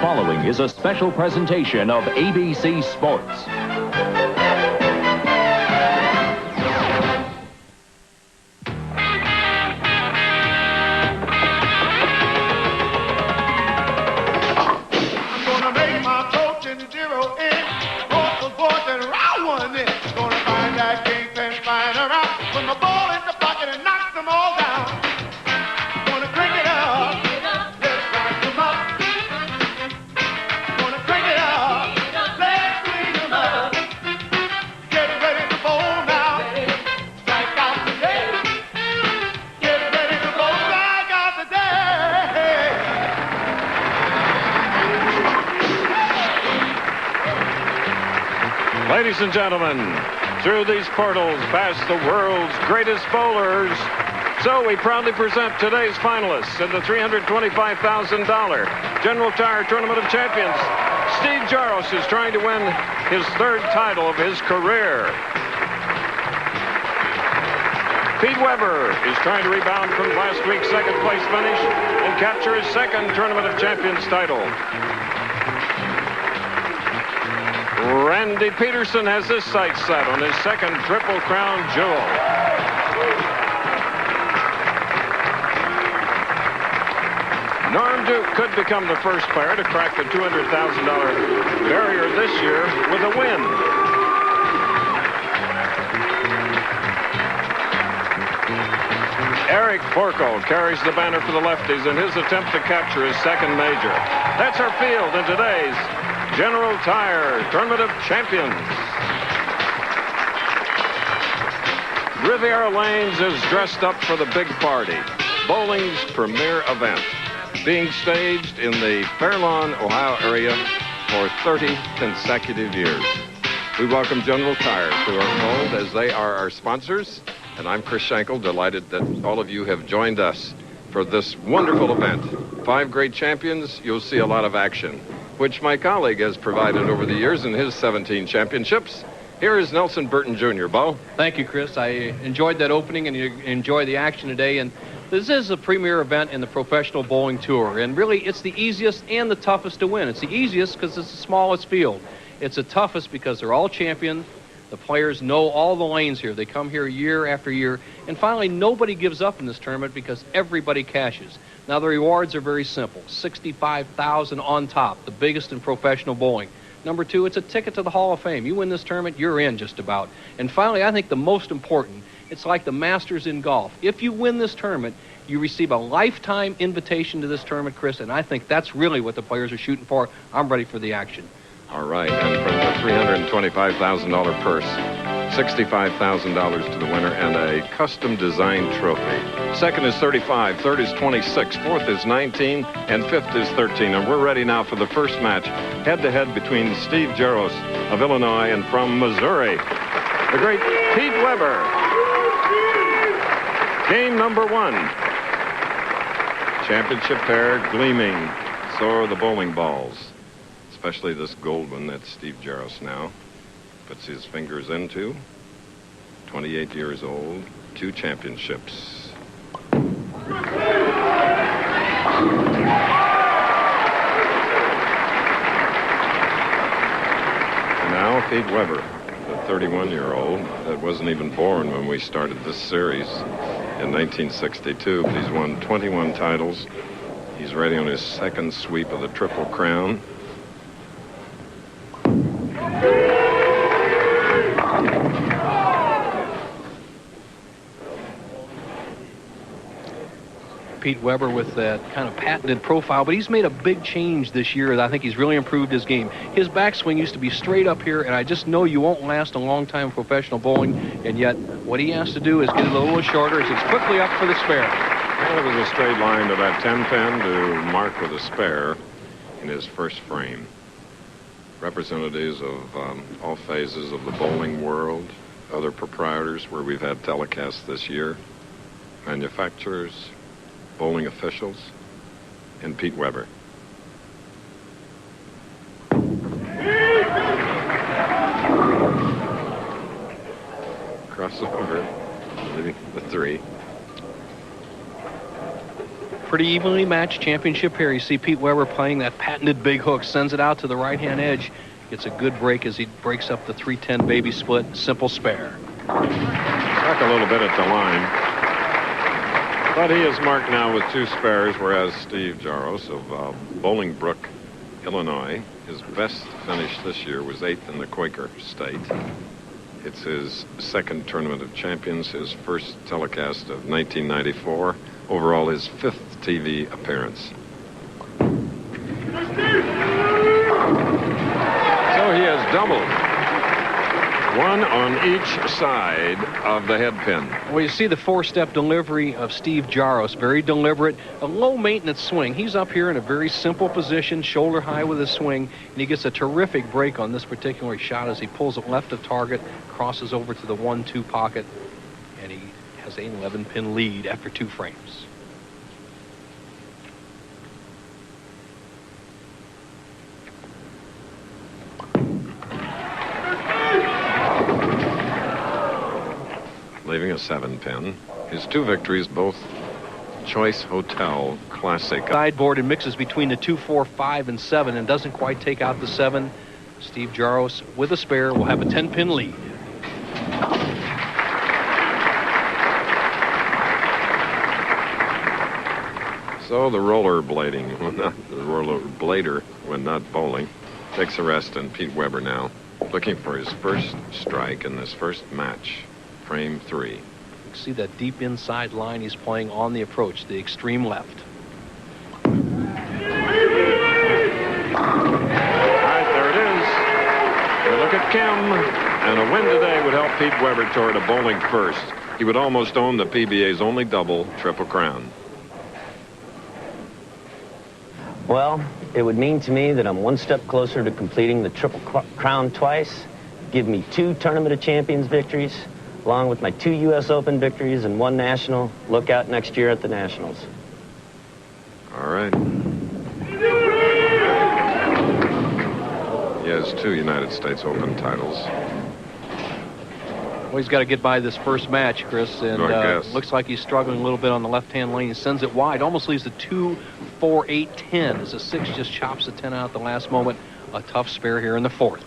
following is a special presentation of ABC Sports. Ladies and gentlemen, through these portals pass the world's greatest bowlers. So we proudly present today's finalists in the $325,000 General Tire Tournament of Champions. Steve Jaros is trying to win his third title of his career. Pete Weber is trying to rebound from last week's second place finish and capture his second Tournament of Champions title. Randy Pedersen has his sights set on his second Triple Crown jewel. Norm Duke could become the first player to crack the $200,000 barrier this year with a win. Eric Forkel carries the banner for the lefties in his attempt to capture his second major. That's our field in today's General Tire Tournament of Champions. Riviera Lanes is dressed up for the big party, bowling's premier event, being staged in the Fairlawn, Ohio area for 30 consecutive years. We welcome General Tire to our fold as they are our sponsors, and I'm Chris Schenkel, delighted that all of you have joined us for this wonderful event. 5 great champions, you'll see a lot of action, which my colleague has provided over the years in his 17 championships. Here is Nelson Burton Jr. Bo. Thank you, Chris. I enjoyed that opening and you enjoy the action today. And this is a premier event in the Professional Bowling Tour. And really, it's the easiest and the toughest to win. It's the easiest because it's the smallest field. It's the toughest because they're all champions. The players know all the lanes here. They come here year after year. And finally, nobody gives up in this tournament because everybody cashes. Now, the rewards are very simple. $65,000 on top, the biggest in professional bowling. Number 2, it's a ticket to the Hall of Fame. You win this tournament, you're in just about. And finally, I think the most important, it's like the Masters in golf. If you win this tournament, you receive a lifetime invitation to this tournament, Chris, and I think that's really what the players are shooting for. I'm ready for the action. All right, and from the $325,000 purse, $65,000 to the winner and a custom-designed trophy. Second is 35, third is 26, fourth is 19, and fifth is 13. And we're ready now for the first match, head-to-head between Steve Jaros of Illinois and from Missouri, the great Pete Weber. Game number 1. Championship pair gleaming. So are the bowling balls, especially this gold one that Steve Jaros now puts his fingers into. 28 years old, 2 championships. And now Pete Weber, the 31-year-old that wasn't even born when we started this series in 1962. But he's won 21 titles. He's ready on his second sweep of the Triple Crown. Pete Weber with that kind of patented profile, but he's made a big change this year. I think he's really improved his game. His backswing used to be straight up here, and I just know you won't last a long time in professional bowling, and yet what he has to do is get it a little shorter as it's quickly up for the spare. Well, it was a straight line to that 10-pin to mark with a spare in his first frame. Representatives of all phases of the bowling world, other proprietors where we've had telecasts this year, manufacturers, bowling officials, and Pete Weber. Crossover, leaving the 3. Pretty evenly matched championship pair. You see Pete Weber playing that patented big hook, sends it out to the right-hand edge. Gets a good break as he breaks up the 310 baby split. Simple spare. Back a little bit at the line. But he is marked now with 2 spares, whereas Steve Jaros of Bolingbrook, Illinois, his best finish this year was 8th in the Quaker State. It's his 2nd Tournament of Champions, his first telecast of 1994. Overall, his 5th TV appearance. So he has doubled. 1 on each side of the head pin. Well, you see the 4-step delivery of Steve Jaros. Very deliberate, a low-maintenance swing. He's up here in a very simple position, shoulder high with his swing, and he gets a terrific break on this particular shot as he pulls it left of target, crosses over to the 1-2 pocket, and he has an 11-pin lead after 2 frames. Leaving a 7-pin. His 2 victories, both Choice Hotel Classic. Sideboard and mixes between the 2, 4, 5, and 7 and doesn't quite take out the 7. Steve Jaros with a spare will have a 10-pin lead. So the rollerblading, the rollerblader when not bowling, takes a rest, and Pete Weber now looking for his first strike in this first match. Frame 3. You see that deep inside line he's playing on the approach, the extreme left. All right, there it is. We look at Kim, and a win today would help Pete Weber toward a bowling first. He would almost own the PBA's only double Triple Crown. Well, it would mean to me that I'm 1 step closer to completing the Triple Crown twice, give me 2 Tournament of Champions victories, along with my 2 U.S. Open victories and 1 National. Look out next year at the Nationals. All right. He has 2 United States Open titles. Well, he's got to get by this first match, Chris, and looks like he's struggling a little bit on the left-hand lane. He sends it wide, almost leaves the 2, 4, 8, 10 as the 6 just chops the 10 out at the last moment. A tough spare here in the 4th.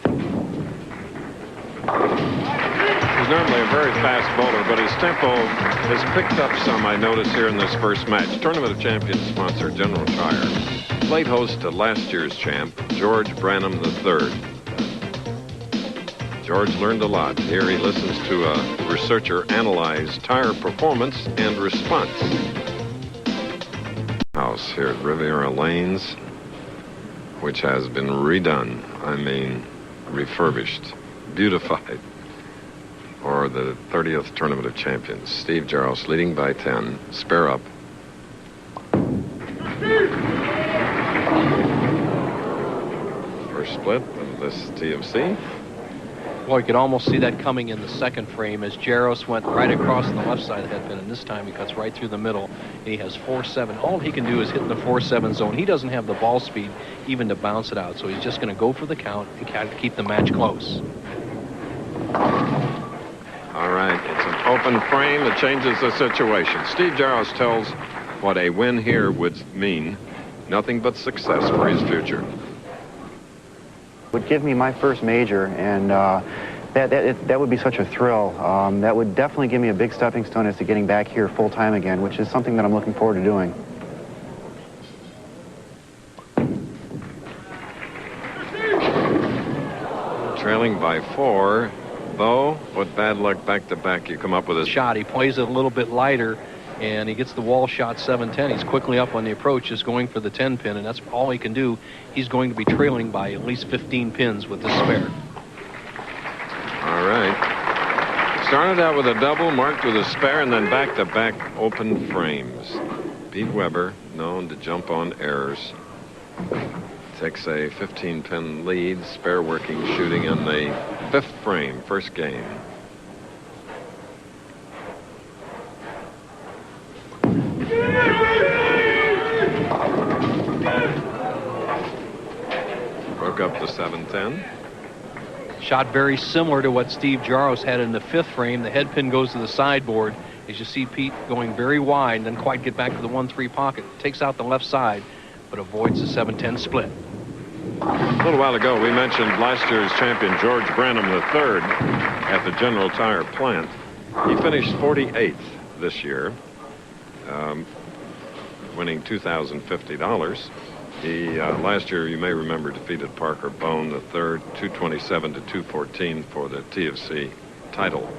He's normally a very fast bowler, but his tempo has picked up some, I notice, here in this first match. Tournament of Champions sponsor General Tire. Late host to last year's champ, George Branham III. George learned a lot. Here he listens to a researcher analyze tire performance and response. House here at Riviera Lanes, which has been redone. I mean, refurbished, beautified, for the 30th Tournament of Champions. Steve Jaros leading by 10, spare up. First split of this TFC. Well, you could almost see that coming in the 2nd frame as Jaros went right across the left side of the headpin, and this time he cuts right through the middle, and he has 4-7. All he can do is hit in the 4-7 zone. He doesn't have the ball speed even to bounce it out, so he's just going to go for the count and keep the match close. All right, it's an open frame that changes the situation. Steve Jaros tells what a win here would mean. Nothing but success for his future. Would give me my first major, and that would be such a thrill. That would definitely give me a big stepping stone as to getting back here full time again, which is something that I'm looking forward to doing. Trailing by 4, though, with bad luck back to back, you come up with a shot. He plays it a little bit lighter, and he gets the wall shot 7-10. He's quickly up on the approach, just going for the 10-pin, and that's all he can do. He's going to be trailing by at least 15 pins with this spare. All right. Started out with a double, marked with a spare, and then back-to-back open frames. Pete Weber, known to jump on errors, takes a 15-pin lead, spare working, shooting in the 5th frame, first game. Broke up the 7-10. Shot very similar to what Steve Jaros had in the 5th frame. The head pin goes to the sideboard, As you see Pete going very wide and doesn't quite get back to the 1-3 pocket. Takes out the left side, but avoids the 7-10 split. A little while ago, we mentioned last year's champion George Branham III at the General Tire plant. He finished 48th this year, winning $2,050. He last year, you may remember, defeated Parker Bone III, 227 to 214 for the TFC title.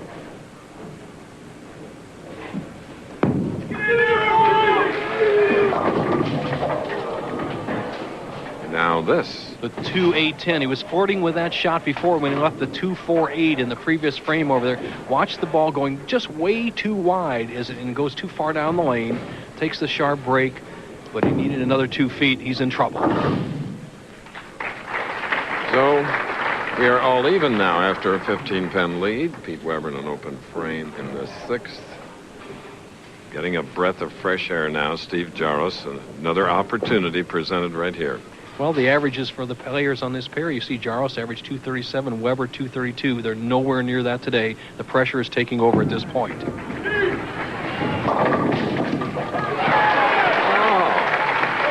Now this. The 2-8-10. He was flirting with that shot before when he left the 2-4-8 in the previous frame over there. Watch the ball going just way too wide and goes too far down the lane. Takes the sharp break, but he needed another 2 feet. He's in trouble. So we are all even now after a 15-pin lead. Pete Weber in an open frame in the 6th. Getting a breath of fresh air now. Steve Jaros, another opportunity presented right here. Well, the averages for the players on this pair, you see Jaros average 237, Weber 232. They're nowhere near that today. The pressure is taking over at this point. Oh,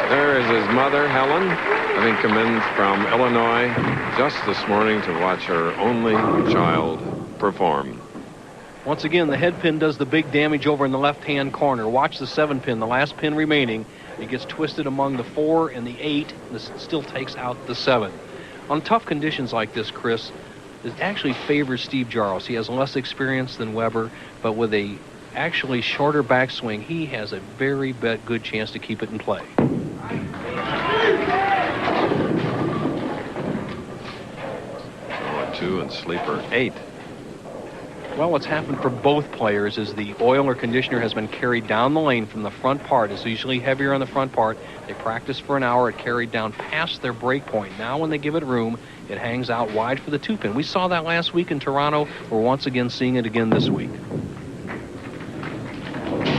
there is his mother, Helen, having come in from Illinois just this morning to watch her only child perform. Once again, the head pin does the big damage over in the left-hand corner. Watch the 7-pin, the last pin remaining. It gets twisted among the 4 and the 8. This still takes out the 7. On tough conditions like this, Chris, it actually favors Steve Jaros. He has less experience than Weber, but with a actually shorter backswing, he has a very good chance to keep it in play. 2 and sleeper 8. Well, what's happened for both players is the oil or conditioner has been carried down the lane from the front part. It's usually heavier on the front part. They practice for an hour. It carried down past their break point. Now when they give it room, it hangs out wide for the 2-pin. We saw that last week in Toronto. We're once again seeing it again this week.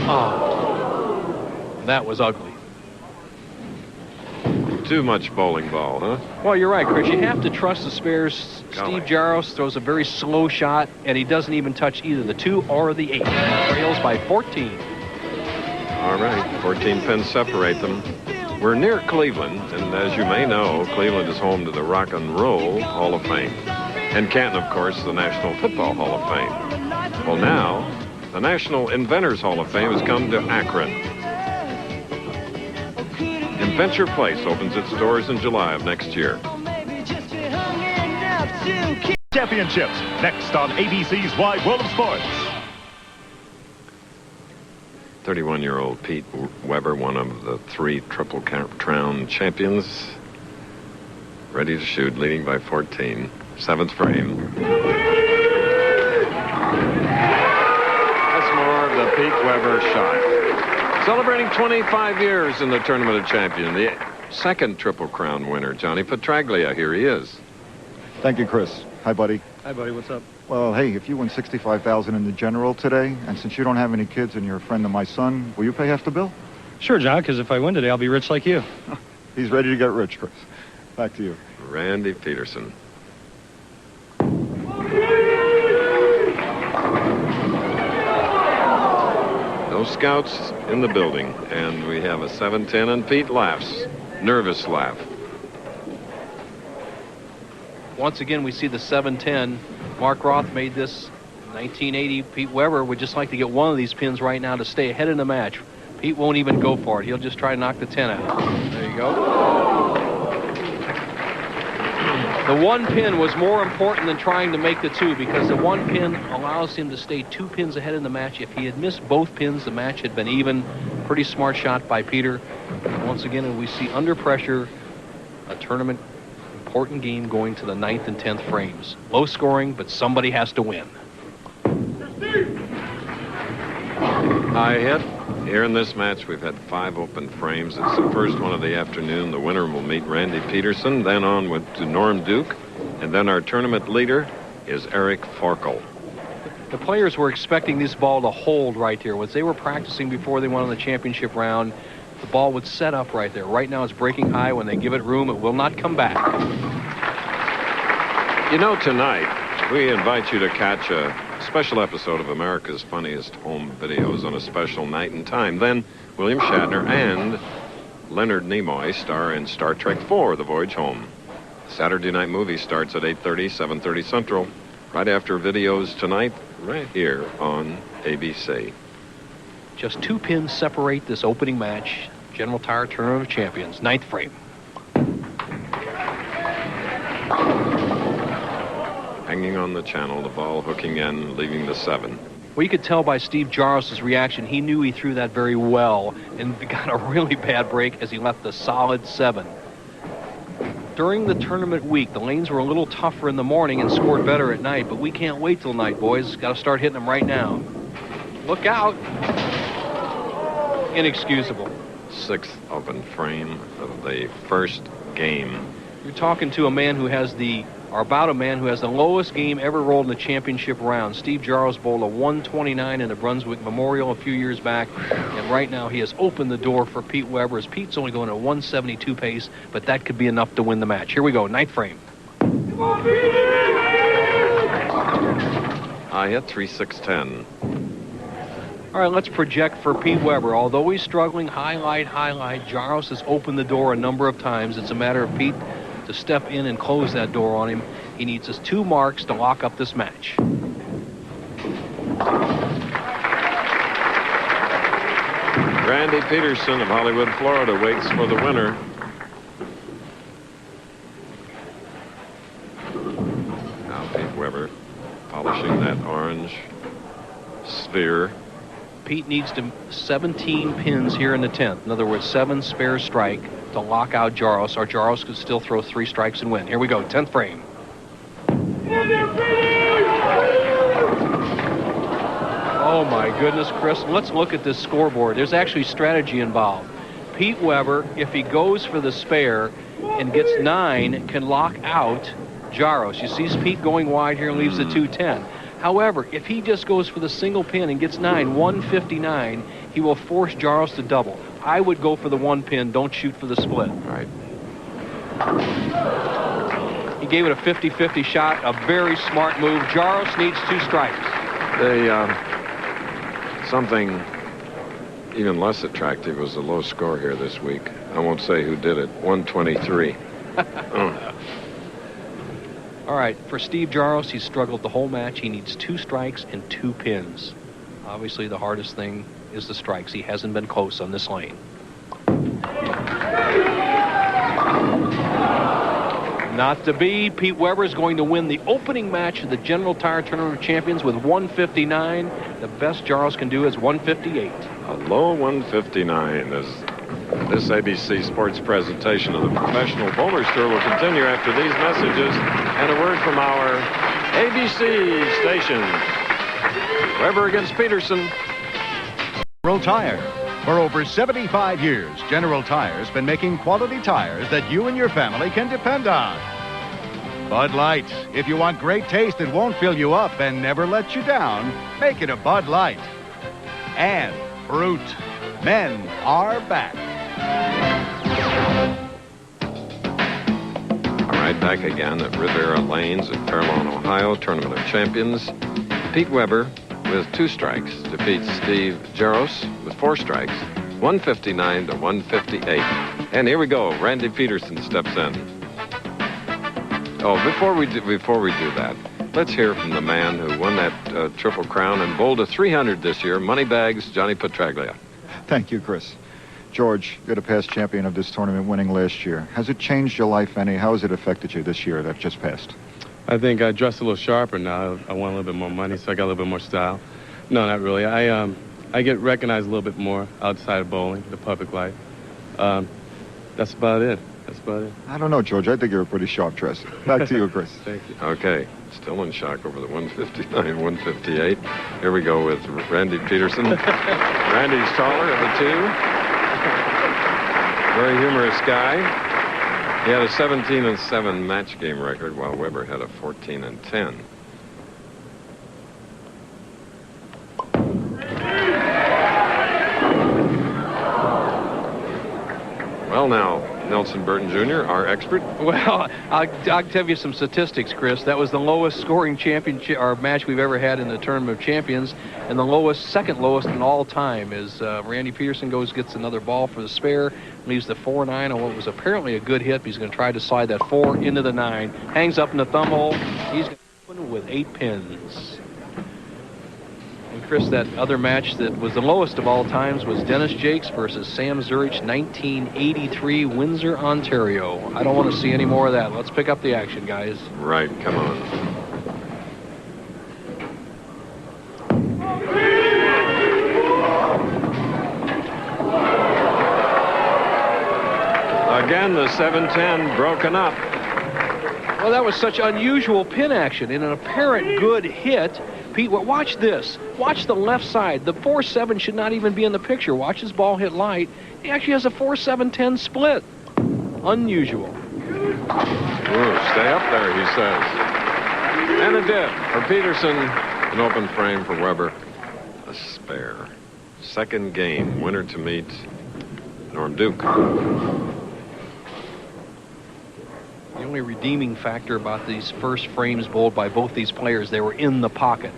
Oh, that was ugly. Too much bowling ball, huh? Well, you're right, Chris. You have to trust the spares. Steve Jaros throws a very slow shot, and he doesn't even touch either the 2 or the 8. Trails by 14. All right, 14 pins separate them. We're near Cleveland, and as you may know, Cleveland is home to the Rock and Roll Hall of Fame. And Canton, of course, the National Football Hall of Fame. Well, now, the National Inventors Hall of Fame has come to Akron. Inventure Place opens its doors in July of next year. Championships, next on ABC's Wide World of Sports. 31-year-old Pete Weber, one of the 3 Triple Crown champions, ready to shoot, leading by 14. 7th frame. That's more of the Pete Weber shot. Celebrating 25 years in the Tournament of Champions, the 2nd Triple Crown winner, Johnny Petraglia. Here he is. Thank you, Chris. Hi, buddy. Hi, buddy. What's up? Well, hey, if you win $65,000 in the general today, and since you don't have any kids and you're a friend of my son, will you pay half the bill? Sure, John, because if I win today, I'll be rich like you. He's ready to get rich, Chris. Back to you. Randy Pedersen. No scouts in the building, and we have a 7-10, and Pete laughs. Nervous laugh. Once again, we see the 7-10. Mark Roth made this in 1980. Pete Weber would just like to get one of these pins right now to stay ahead in the match. Pete won't even go for it. He'll just try to knock the 10 out. There you go. The 1 pin was more important than trying to make the 2 because the 1 pin allows him to stay 2 pins ahead in the match. If he had missed both pins, the match had been even. Pretty smart shot by Peter. Once again, we see under pressure a tournament important game going to the 9th and 10th frames. Low scoring, but somebody has to win. High hit. Here in this match, we've had 5 open frames. It's the first one of the afternoon. The winner will meet Randy Pedersen, then on to Norm Duke, and then our tournament leader is Eric Forkel. The players were expecting this ball to hold right here. As they were practicing before they went on the championship round, the ball would set up right there. Right now it's breaking high. When they give it room, it will not come back. You know, tonight, we invite you to catch a special episode of America's Funniest Home Videos on a special night and time. Then William Shatner and Leonard Nimoy star in Star Trek IV, The Voyage Home. Saturday night movie starts at 8:30, 7:30 Central, right after Videos Tonight, right here on ABC. Just 2 pins separate this opening match. General Tire Tournament of Champions, 9th frame. Hanging on the channel, the ball hooking in, leaving the 7. Well, you could tell by Steve Jaros' reaction. He knew he threw that very well and got a really bad break as he left the solid 7. During the tournament week, the lanes were a little tougher in the morning and scored better at night, but we can't wait till night, boys. Got to start hitting them right now. Look out. Inexcusable. 6th open frame of the first game. You're talking to a man who has about a man who has the lowest game ever rolled in the championship round. Steve Jaros bowled a 129 in the Brunswick Memorial a few years back, and right now he has opened the door for Pete Weber, as Pete's only going at a 172 pace, but that could be enough to win the match. Here we go, 9th frame. High hit, 3-6-10. All right, let's project for Pete Weber. Although he's struggling, highlight, Jaros has opened the door a number of times. It's a matter of Pete to step in and close that door on him. He needs his 2 marks to lock up this match. Randy Pedersen of Hollywood, Florida waits for the winner. Now Pete Weber polishing that orange sphere. Pete needs 17 pins here in the 10th. In other words, 7 spare strike to lock out Jaros, or Jaros could still throw 3 strikes and win. Here we go, 10th frame. Oh my goodness, Chris. Let's look at this scoreboard. There's actually strategy involved. Pete Weber, if he goes for the spare and gets 9, can lock out Jaros. You see Pete going wide here and leaves the 210. However, if he just goes for the single pin and gets 9, 159, he will force Jaros to double. I would go for the 1 pin. Don't shoot for the split. All right. He gave it a 50-50 shot. A very smart move. Jaros needs 2 strikes. Something even less attractive was the low score here this week. I won't say who did it. 123. All right, for Steve Jaros, he's struggled the whole match. He needs 2 strikes and 2 pins. Obviously, the hardest thing is the strikes. He hasn't been close on this lane. Not to be. Pete Weber is going to win the opening match of the General Tire Tournament of Champions with 159. The best Jaros can do is 158. A low 159 as this ABC Sports presentation of the Professional Bowlers Tour will continue after these messages and a word from our ABC station. Weber against Pedersen. General Tire. For over 75 years, General Tire's been making quality tires that you and your family can depend on. Bud Light. If you want great taste that won't fill you up and never let you down, make it a Bud Light. And Fruit. Men are back. All right, back again at Riviera Lanes at Fairlawn, Ohio, Tournament of Champions. Pete Weber with 2 strikes defeats Steve Jaros with 4 strikes, 159 to 158. And here we go. Randy Pedersen steps in. Oh, before we do that, let's hear from the man who won that Triple Crown and bowled a 300 this year, Moneybags, Johnny Petraglia. Thank you, Chris. George, you're the past champion of this tournament, winning last year. Has it changed your life any? How has it affected you this year that just passed? I think I dress a little sharper now. I want a little bit more money, so I got a little bit more style. No, not really. I get recognized a little bit more outside of bowling, the public life. That's about it. I don't know, George. I think you're a pretty sharp dresser. Back to you, Chris. Thank you. Okay, still in shock over the 159, 158. Here we go with Randy Pedersen. Randy's taller of the 2. Very humorous guy. He had a 17-7 match game record, while Weber had a 14-10. Well, now, Nelson Burton Jr., our expert. Well, I'll tell you some statistics, Chris. That was the lowest scoring championship or match we've ever had in the Tournament of Champions, and the lowest, second lowest in all time. As Randy Pedersen gets another ball for the spare, leaves the 4-9 on what was apparently a good hit. But he's going to try to slide that 4 into the 9. Hangs up in the thumb hole. He's going to open with 8 pins. And Chris, that other match that was the lowest of all times was Dennis Jakes versus Sam Zurich, 1983, Windsor, Ontario. I don't want to see any more of that. Let's pick up the action, guys. Right, come on. Again, the 7-10 broken up. Well, that was such unusual pin action in an apparent good hit. Pete, well, watch this. Watch the left side. The 4-7 should not even be in the picture. Watch his ball hit light. He actually has a 4-7-10 split. Unusual. Ooh, stay up there, he says. And it did. For Pedersen, an open frame for Weber. A spare. Second game, winner to meet Norm Duke. The only redeeming factor about these first frames bowled by both these players, they were in the pocket.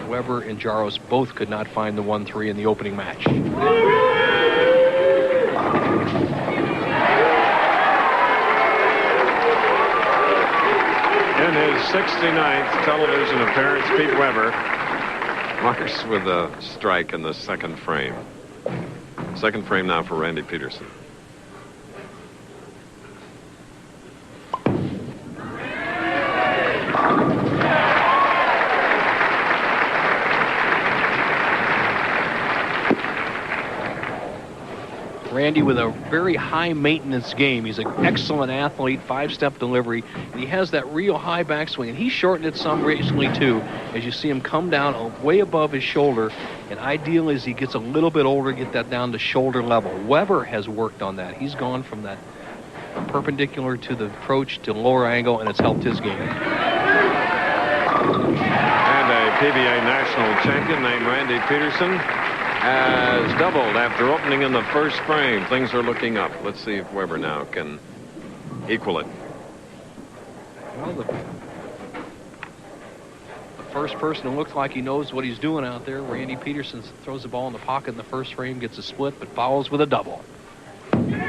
Weber and Jaros both could not find the 1-3 in the opening match. In his 69th television appearance, Pete Weber marks with a strike in the second frame. Second frame now for Randy Pedersen. Randy with a very high maintenance game. He's an excellent athlete, 5-step delivery, and he has that real high backswing, and he shortened it some recently too, as you see him come down way above his shoulder, and ideally as he gets a little bit older, get that down to shoulder level. Weber has worked on that. He's gone from that perpendicular to the approach to lower angle, and it's helped his game. And a PBA national champion named Randy Pedersen has doubled after opening in the first frame. Things are looking up. Let's see if Weber now can equal it. Well, the first person who looks like he knows what he's doing out there, Randy Pedersen, throws the ball in the pocket in the first frame, gets a split, but fouls with a double. Bravo.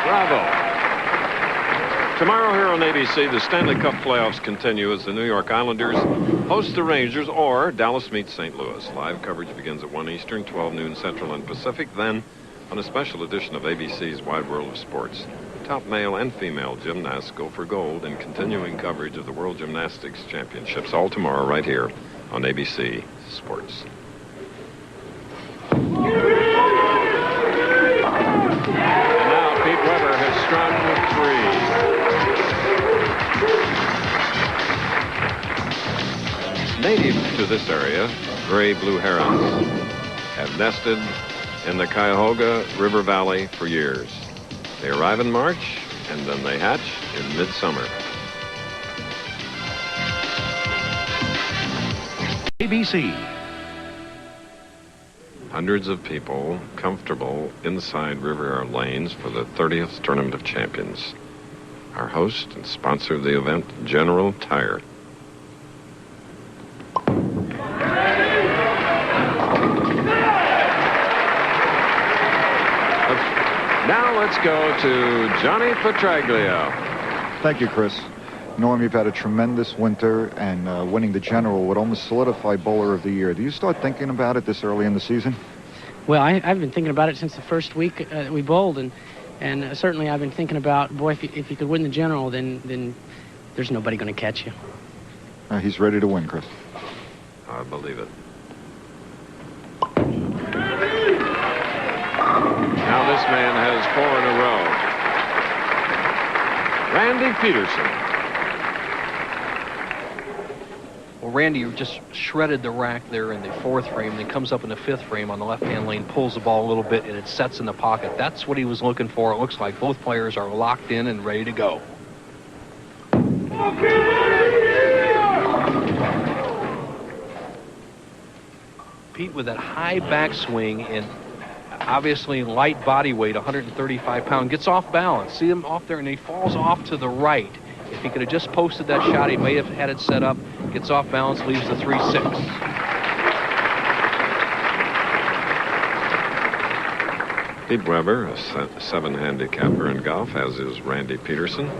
Bravo. Tomorrow here on ABC, the Stanley Cup playoffs continue as the New York Islanders host the Rangers, or Dallas meets St. Louis. Live coverage begins at 1 Eastern, 12 noon Central and Pacific. Then, on a special edition of ABC's Wide World of Sports, top male and female gymnasts go for gold in continuing coverage of the World Gymnastics Championships. All tomorrow right here on ABC Sports. And now Pete Weber has strung 3. Native to this area, gray blue herons have nested in the Cuyahoga River Valley for years. They arrive in March, and then they hatch in midsummer. ABC. Hundreds of people comfortable inside Riviera Lanes for the 30th Tournament of Champions. Our host and sponsor of the event, General Tire. Now let's go to Johnny Petraglio. Thank you, Chris. Norm, you've had a tremendous winter, and winning the General would almost solidify Bowler of the Year. Do you start thinking about it this early in the season? Well, I've been thinking about it since the first week we bowled, and certainly I've been thinking about, boy, if you could win the General, then there's nobody going to catch you. He's ready to win, Chris. I believe it. Now this man has 4 in a row. Randy Pedersen. Well, Randy just shredded the rack there in the 4th frame, then comes up in the 5th frame on the left-hand lane, pulls the ball a little bit, and it sets in the pocket. That's what he was looking for. It looks like both players are locked in and ready to go. Pete with that high backswing and obviously light body weight, 135 pound, gets off balance. See him off there, and he falls off to the right. If he could have just posted that shot, he may have had it set up. Gets off balance, leaves the 3-6. Pete Weber, a 7 handicapper in golf, as is Randy Pedersen.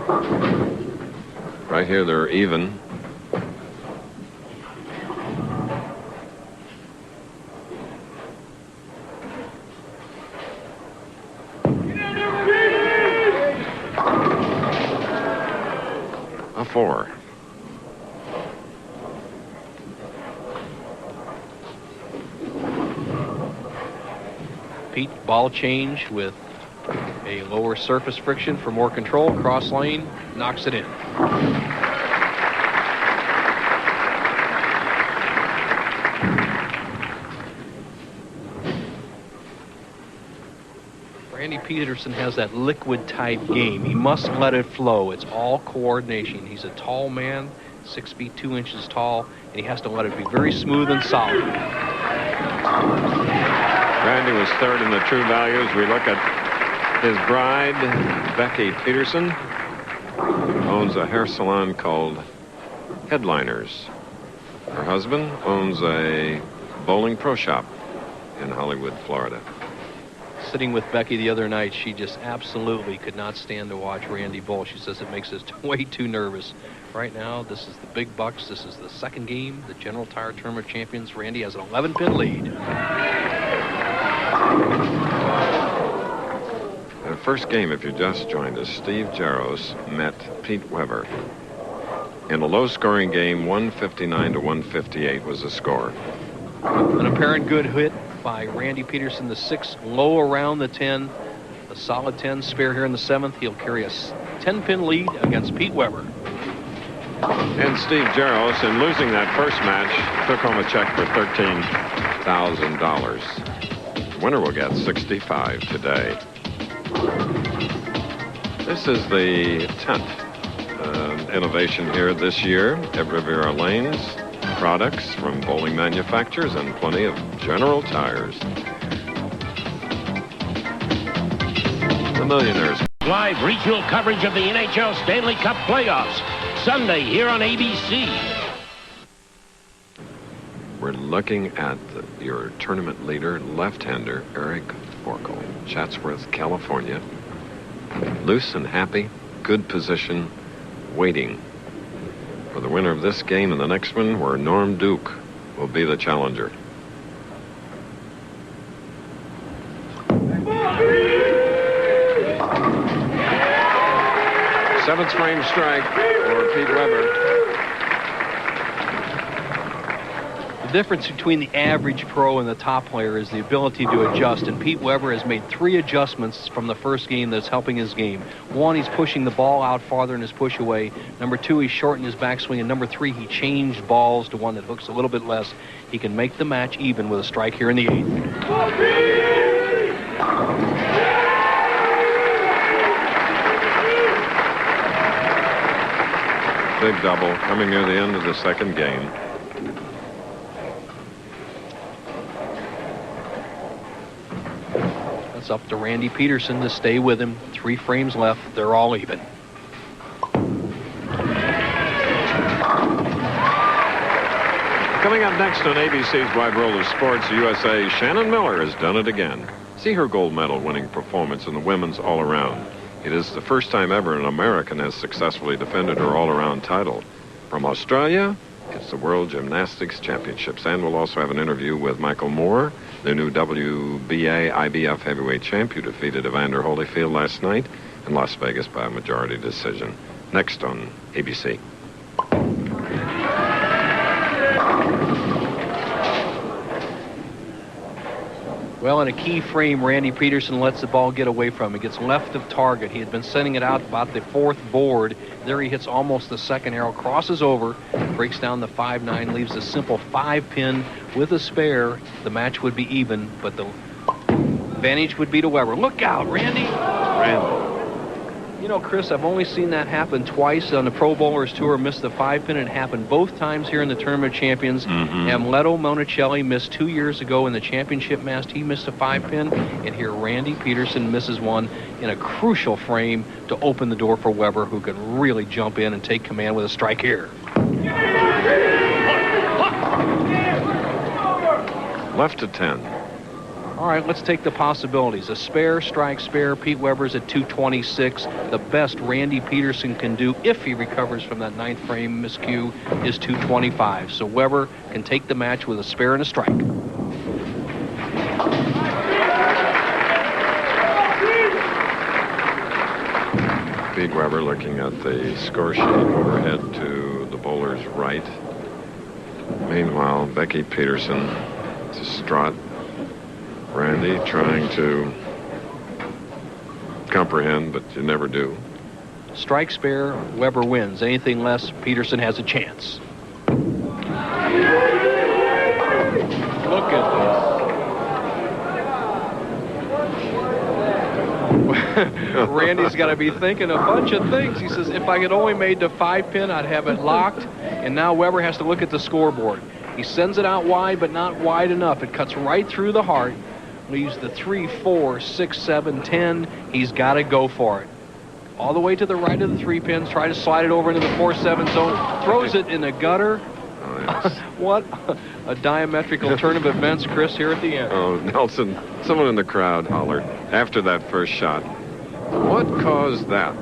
Right here, they're even. A 4. Pete, ball change with a lower surface friction for more control. Cross lane, knocks it in. Randy Pedersen has that liquid type game. He must let it flow. It's all coordination. He's a tall man, 6 feet 2 inches tall, and he has to let it be very smooth and solid. Randy was third in the true values. We look at his bride, Becky Pedersen, owns a hair salon called Headliners. Her husband owns a bowling pro shop in Hollywood, Florida. Sitting with Becky the other night, she just absolutely could not stand to watch Randy bowl. She says it makes us way too nervous. Right now, this is the big bucks. This is the second game, the General Tire Tournament champions. Randy has an 11-pin lead. The first game, if you just joined us, Steve Jaros met Pete Weber. In a low-scoring game, 159 to 158 was the score. An apparent good hit by Randy Pedersen, the 6, low around the 10. A solid 10 spare here in the 7th. He'll carry a 10-pin lead against Pete Weber. And Steve Jaros, in losing that first match, took home a check for $13,000. The winner will get $65 today. This is the 10th innovation here this year at Riviera Lanes. Products from bowling manufacturers and plenty of General Tires. The Millionaires. Live regional coverage of the NHL Stanley Cup playoffs. Sunday here on ABC. We're looking at your tournament leader, left-hander, Eric Forkel, Chatsworth, California. Loose and happy, good position, waiting for the winner of this game and the next one, where Norm Duke will be the challenger. Seventh frame strike for Pete Weber. The difference between the average pro and the top player is the ability to adjust, and Pete Weber has made 3 adjustments from the first game that's helping his game. 1, he's pushing the ball out farther in his push away. Number 2, he shortened his backswing, and number 3, he changed balls to one that hooks a little bit less. He can make the match even with a strike here in the 8th. Big double coming near the end of the second game. It's up to Randy Pedersen to stay with him. 3 frames left. They're all even. Coming up next on ABC's Wide World of Sports, USA, Shannon Miller has done it again. See her gold medal winning performance in the women's all-around. It is the first time ever an American has successfully defended her all-around title. From Australia, it's the World Gymnastics Championships. And we'll also have an interview with Michael Moore, the new WBA IBF heavyweight champ who defeated Evander Holyfield last night in Las Vegas by a majority decision. Next on ABC. Well, in a key frame, Randy Pedersen lets the ball get away from him. He gets left of target. He had been sending it out about the 4th board. There he hits almost the 2nd arrow, crosses over, breaks down the 5-9, leaves a simple 5-pin with a spare. The match would be even, but the advantage would be to Weber. Look out, Randy! You know, Chris, I've only seen that happen twice on the Pro Bowlers Tour. Missed the 5-pin. It happened both times here in the Tournament of Champions. Amleto Monicelli missed 2 years ago in the championship match. He missed a 5-pin. And here Randy Pedersen misses one in a crucial frame to open the door for Weber, who could really jump in and take command with a strike here. Left to 10. All right, let's take the possibilities. A spare, strike spare. Pete Weber's at 226. The best Randy Pedersen can do if he recovers from that 9th frame miscue is 225. So Weber can take the match with a spare and a strike. Pete Weber looking at the score sheet overhead to the bowler's right. Meanwhile, Becky Pedersen to strut. Randy trying to comprehend, but you never do. Strike spare, Weber wins. Anything less, Pedersen has a chance. Look at this. Randy's got to be thinking a bunch of things. He says, if I had only made the 5-pin, I'd have it locked. And now Weber has to look at the scoreboard. He sends it out wide, but not wide enough. It cuts right through the heart. Leaves the 3, 4, 6, 7, 10. He's got to go for it. All the way to the right of the 3 pins. Try to slide it over into the 4-7 zone. Throws it in the gutter. Oh, yes. What a diametrical turn of events, Chris, here at the end. Oh, Nelson, someone in the crowd hollered after that first shot. What caused that?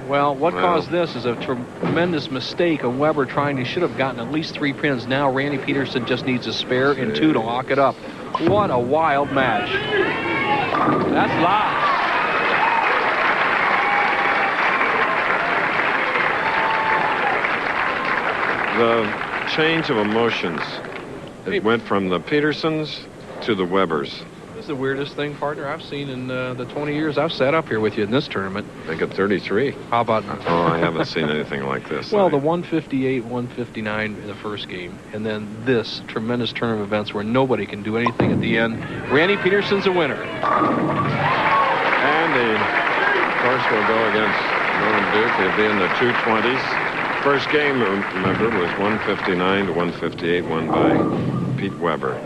Well, what caused this is a tremendous mistake of Weber trying. He should have gotten at least 3 pins. Now Randy Pedersen just needs a spare and 2 to lock it up. What a wild match. That's live. The change of emotions. It went from the Pedersens to the Webers. This is the weirdest thing, partner, I've seen in the 20 years I've sat up here with you in this tournament. I think at 33. How about... Oh, I haven't seen anything like this. Well, the 158, 159 in the first game, and then this tremendous turn of events where nobody can do anything at the end. Randy Pedersen's a winner. And he, of course, will go against Norman Duke. He'll be in the 220s. First game, remember, was 159 to 158, won by Pete Weber.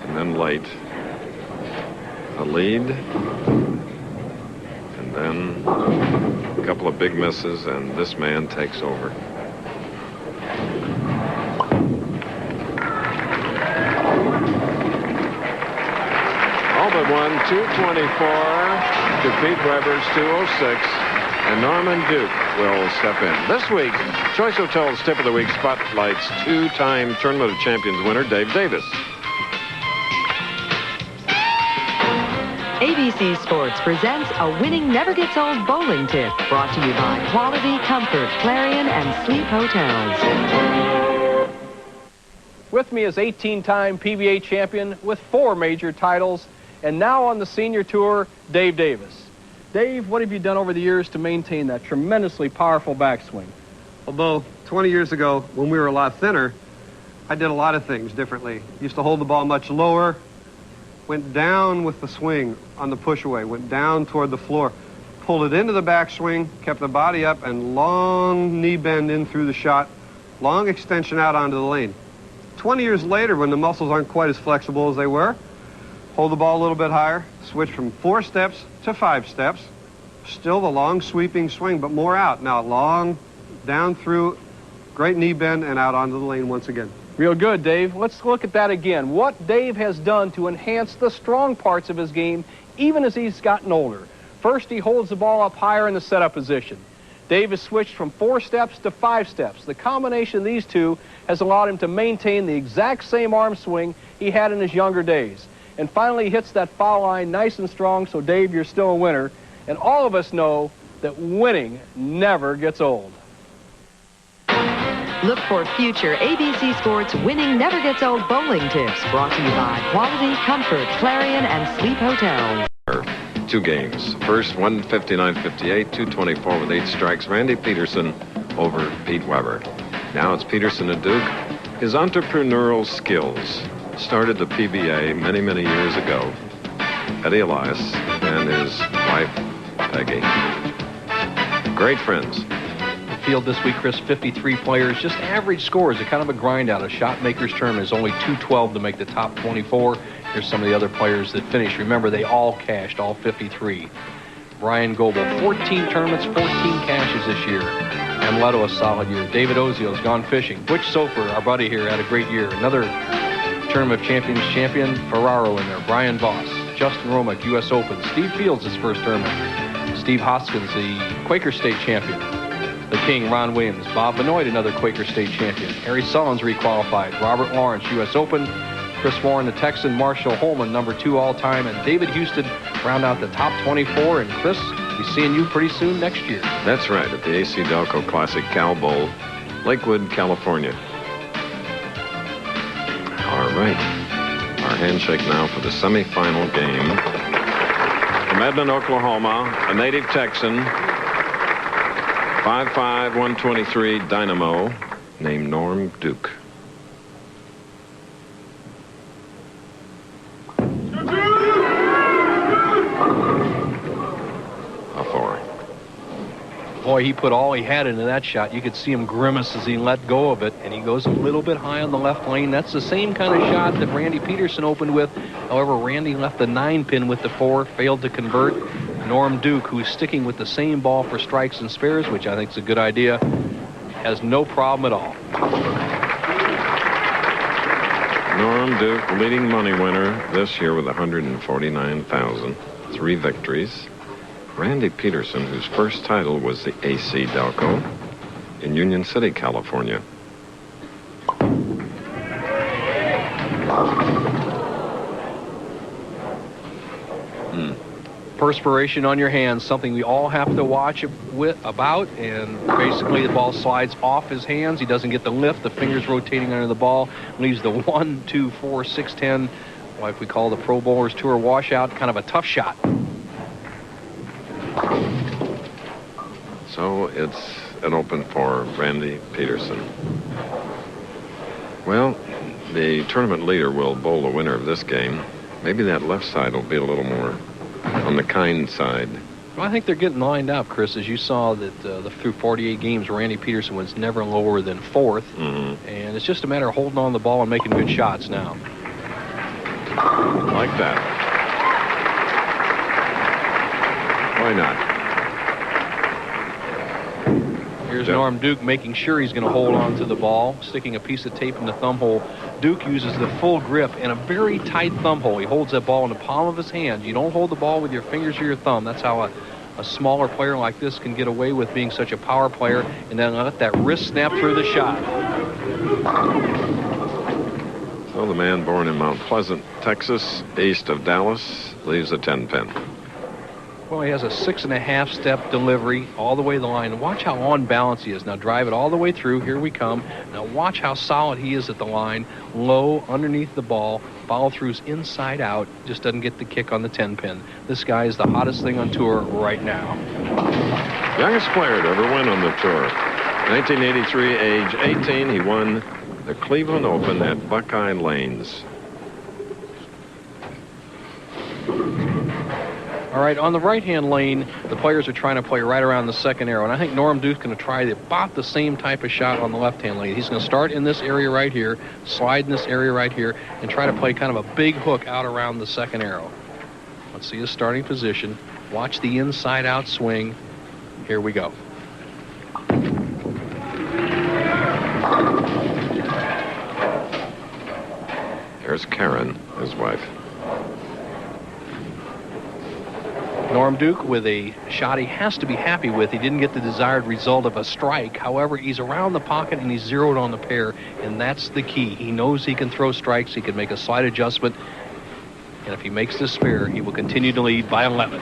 And then late, a lead, and then a couple of big misses, and this man takes over. All but one, 224 to Pete Weber's 206, and Norman Duke will step in. This week, Choice Hotels Tip of the Week spotlights 2-time Tournament of Champions winner Dave Davis. ABC Sports presents a winning never gets old bowling tip, brought to you by Quality, Comfort, Clarion, and Sleep Hotels. With me is 18-time PBA champion with 4 major titles, and now on the senior tour, Dave Davis. Dave, what have you done over the years to maintain that tremendously powerful backswing? Although 20 years ago, when we were a lot thinner, I did a lot of things differently. Used to hold the ball much lower, went down with the swing on the push away, went down toward the floor, pulled it into the backswing, kept the body up, and long knee bend in through the shot, long extension out onto the lane. 20 years later, when the muscles aren't quite as flexible as they were, hold the ball a little bit higher, switch from 4 steps to 5 steps, still the long sweeping swing, but more out. Now long, down through, great knee bend, and out onto the lane once again. Real good, Dave. Let's look at that again. What Dave has done to enhance the strong parts of his game, even as he's gotten older. First, he holds the ball up higher in the setup position. Dave has switched from 4 steps to 5 steps. The combination of these two has allowed him to maintain the exact same arm swing he had in his younger days. And finally, he hits that foul line nice and strong, so Dave, you're still a winner. And all of us know that winning never gets old. Look for future ABC Sports winning never gets old bowling tips, brought to you by Quality, Comfort, Clarion, and Sleep Hotels. 2 games. First, 159-58, 224 with 8 strikes. Randy Pedersen over Pete Weber. Now it's Pedersen and Duke. His entrepreneurial skills started the PBA many, many years ago. Eddie Elias and his wife, Peggy. great friends. The field this week, Chris, 53 players, just average scores. A kind of a grind out. A shot makers tournament is only 212 to make the top 24. Here's some of the other players that finished. Remember, they all cashed, all 53. Brian Goebel, 14 tournaments, 14 cashes this year. Amleto, a solid year. David Ozio's gone fishing. Butch Sofer, our buddy here, had a great year. Another Tournament of Champions champion, Ferraro in there. Brian Voss, Justin Romick, U.S. Open. Steve Fields, his first tournament. Steve Hoskins, the Quaker State champion. The King, Ron Williams. Bob Benoit, another Quaker State champion. Harry Sullins requalified. Robert Lawrence, U.S. Open. Chris Warren, the Texan. Marshall Holman, number 2 all-time. And David Houston round out the top 24. And Chris, we'll be seeing you pretty soon next year. That's right, at the AC Delco Classic Cal Bowl, Lakewood, California. All right. Our handshake now for the semifinal game. From Edmond, Oklahoma, a native Texan, 5'5", 123 dynamo named Norm Duke. A 4. Boy, he put all he had into that shot. You could see him grimace as he let go of it, and he goes a little bit high on the left lane. That's the same kind of shot that Randy Pedersen opened with. However, Randy left the 9-pin with the 4, failed to convert. Norm Duke, who's sticking with the same ball for strikes and spares, which I think is a good idea, has no problem at all. Norm Duke, leading money winner this year with $149,000, 3 victories. Randy Pedersen, whose first title was the AC Delco in Union City, California. Perspiration on your hands, something we all have to watch about, and basically the ball slides off his hands. He doesn't get the lift. The fingers rotating under the ball leaves the 1, 2, 4, 6, 10, like we call the Pro Bowlers Tour washout, kind of a tough shot. So it's an open for Randy Pedersen. Well, the tournament leader will bowl the winner of this game. Maybe that left side will be a little more on the kind side. Well, I think they're getting lined up, Chris. As you saw that through 48 games, Randy Pedersen was never lower than 4th. And it's just a matter of holding on the ball and making good shots now. Like that. Why not? Here's Norm Duke making sure he's going to hold on to the ball, sticking a piece of tape in the thumb hole. Duke uses the full grip and a very tight thumb hole. He holds that ball in the palm of his hand. You don't hold the ball with your fingers or your thumb. That's how a smaller player like this can get away with being such a power player, and then let that wrist snap through the shot. So the man born in Mount Pleasant, Texas, east of Dallas, leaves a 10-pin. Well, he has a 6.5-step delivery all the way to the line. Watch how on balance he is. Now drive it all the way through. Here we come. Now watch how solid he is at the line. Low underneath the ball. Follow throughs inside out. Just doesn't get the kick on the 10-pin. This guy is the hottest thing on tour right now. Youngest player to ever win on the tour. 1983, age 18, he won the Cleveland Open at Buckeye Lanes. All right, on the right-hand lane, the players are trying to play right around the second arrow, and I think Norm Duke's going to try about the same type of shot on the left-hand lane. He's going to start in this area right here, slide in this area right here, and try to play kind of a big hook out around the second arrow. Let's see his starting position. Watch the inside-out swing. Here we go. There's Karen, his wife. Norm Duke with a shot he has to be happy with. He didn't get the desired result of a strike. However, he's around the pocket and he's zeroed on the pair, and that's the key. He knows he can throw strikes. He can make a slight adjustment, and if he makes this spare, he will continue to lead by 11.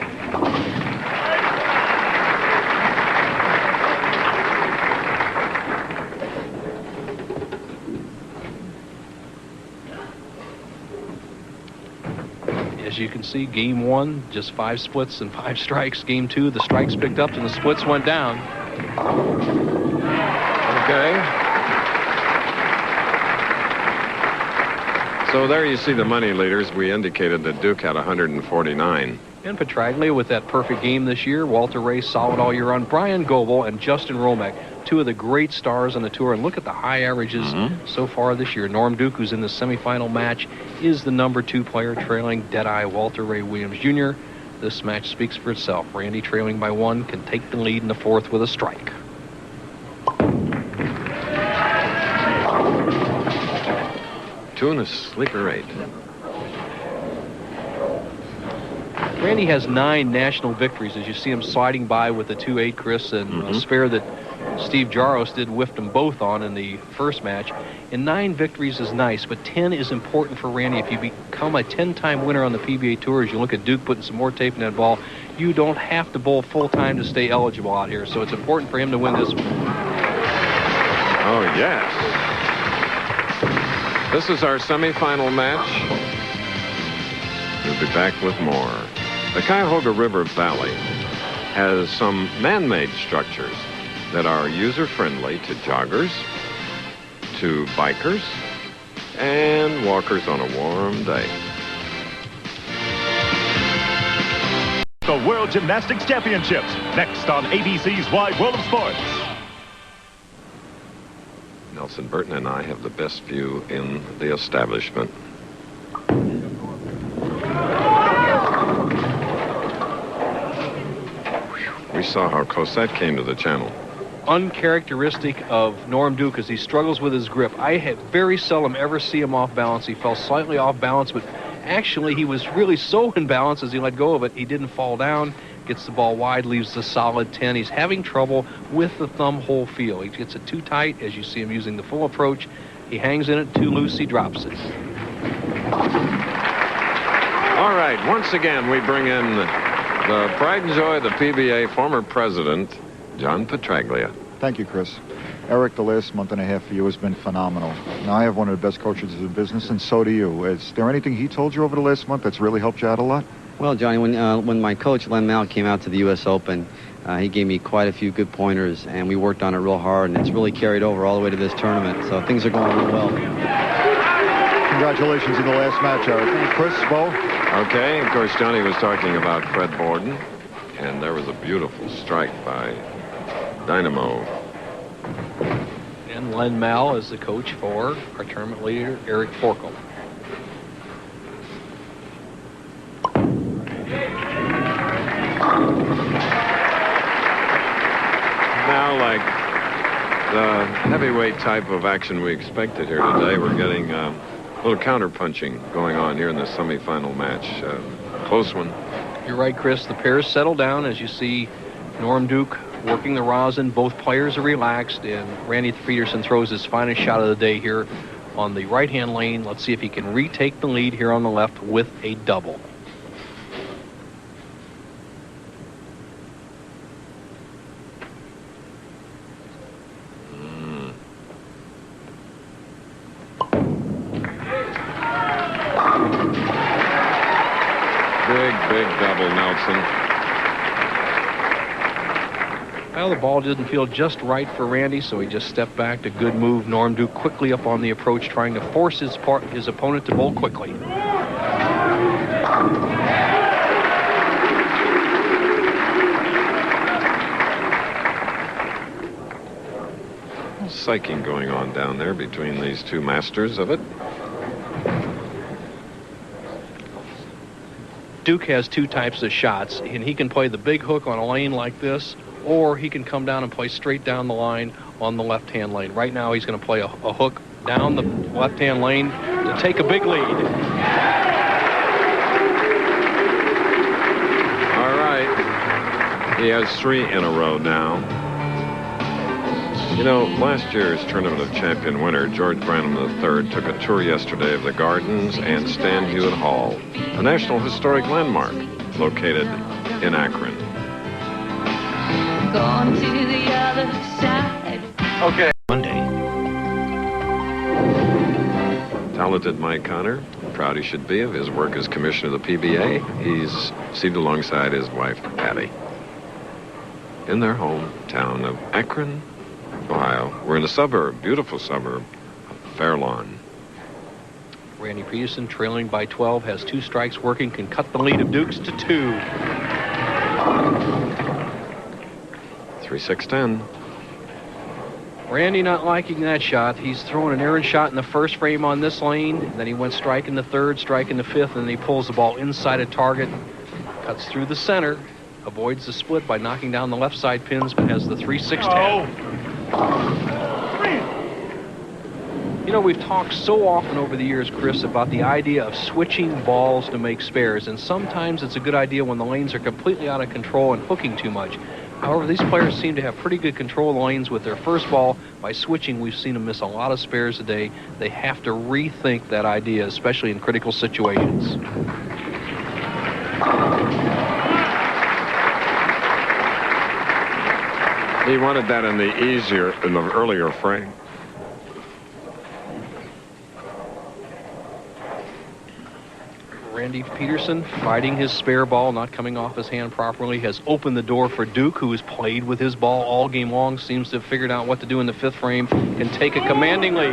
As you can see, game 1, just 5 splits and 5 strikes. Game 2, the strikes picked up and the splits went down. Okay. So there you see the money leaders. We indicated that Duke had 149. And Petraglia with that perfect game this year. Walter Ray, solid all year round. Brian Goebel and Justin Romack, two of the great stars on the tour. And look at the high averages so far this year. Norm Duke, who's in the semifinal match, is the #2 player, trailing Deadeye Walter Ray Williams Jr. This match speaks for itself. Randy trailing by 1, can take the lead in the 4th with a strike. Two and a sleeper 8. Randy has 9 national victories, as you see him sliding by with the 2-8, Chris, and a spare that Steve Jaros did whiffed them both on in the first match. And 9 victories is nice, but 10 is important for Randy. If you become a 10-time winner on the PBA Tour, as you look at Duke putting some more tape in that ball, you don't have to bowl full-time to stay eligible out here. So it's important for him to win this one. Oh, yes. This is our semifinal match. We'll be back with more. The Cuyahoga River Valley has some man-made structures that are user-friendly to joggers, to bikers, and walkers on a warm day. The World Gymnastics Championships, next on ABC's Wide World of Sports. Nelson Burton and I have the best view in the establishment. We saw how close that came to the channel. Uncharacteristic of Norm Duke as he struggles with his grip. I had very seldom ever see him off balance. He fell slightly off balance, but actually he was really so in balance as he let go of it. He didn't fall down, gets the ball wide, leaves a solid 10. He's having trouble with the thumb hole feel. He gets it too tight, as you see him using the full approach. He hangs in it, too loose, he drops it. All right, once again we bring in the pride and joy of the PBA, former president, John Petraglia. Thank you, Chris. Eric, the last month and a half for you has been phenomenal. Now, I have one of the best coaches in the business, and so do you. Is there anything he told you over the last month that's really helped you out a lot? Well, Johnny, when my coach, Len Mal, came out to the U.S. Open, he gave me quite a few good pointers, and we worked on it real hard, and it's really carried over all the way to this tournament. So things are going real well. Congratulations in the last match, Eric. Chris, Bo? Okay, of course, Johnny was talking about Fred Borden, and there was a beautiful strike by Dynamo. And Len Mal is the coach for our tournament leader, Eric Forkel. Now, like the heavyweight type of action we expected here today, we're getting a little counter-punching going on here in the semifinal match. Close one. You're right, Chris. The pairs settle down as you see Norm Duke working the rosin. Both players are relaxed, and Randy Pedersen throws his finest shot of the day here on the right-hand lane. Let's see if he can retake the lead here on the left with a double. Big double, Nelson. Well, the ball didn't feel just right for Randy, so he just stepped back. A good move. Norm Duke quickly up on the approach, trying to force his opponent to bowl quickly. Psyching going on down there between these two masters of it. Duke has two types of shots, and he can play the big hook on a lane like this, or he can come down and play straight down the line on the left-hand lane. Right now, he's going to play a hook down the left-hand lane to take a big lead. All right. He has 3 in a row now. You know, last year's Tournament of Champion winner, George Branham III, took a tour yesterday of the Gardens and Stan Hewitt Hall, a National Historic Landmark located in Akron. Gone to the other side. Okay. Monday. Talented Mike Connor, proud he should be of his work as commissioner of the PBA. He's seated alongside his wife, Patty, in their hometown of Akron, Ohio. We're in a suburb, beautiful suburb of Fairlawn. Randy Pedersen, trailing by 12, has 2 strikes working, can cut the lead of Dukes to 2. 3-6-10. Randy not liking that shot. He's throwing an errant shot in the first frame on this lane. Then he went strike in the third, strike in the fifth, and then he pulls the ball inside a target, cuts through the center, avoids the split by knocking down the left side pins, but has the 3-6-10. You know, we've talked so often over the years, Chris, about the idea of switching balls to make spares, and sometimes it's a good idea when the lanes are completely out of control and hooking too much. However, these players seem to have pretty good control of the lanes with their first ball. By switching, we've seen them miss a lot of spares today. They have to rethink that idea, especially in critical situations. He wanted that in the earlier frame. Randy Pedersen, fighting his spare ball, not coming off his hand properly, has opened the door for Duke, who has played with his ball all game long, seems to have figured out what to do in the fifth frame, can take a commanding lead.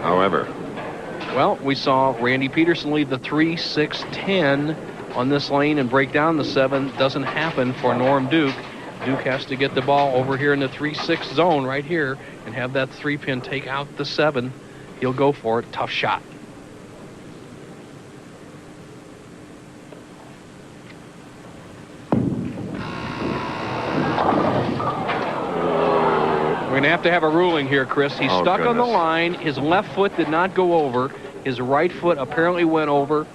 However, well, we saw Randy Pedersen lead the 3-6-10 on this lane and break down the 7. Doesn't happen for Norm Duke. Duke has to get the ball over here in the 3-6 zone right here and have that 3-pin take out the 7. He'll go for it. Tough shot. We're going to have a ruling here, Chris. He's stuck on the line. His left foot did not go over. His right foot apparently went over.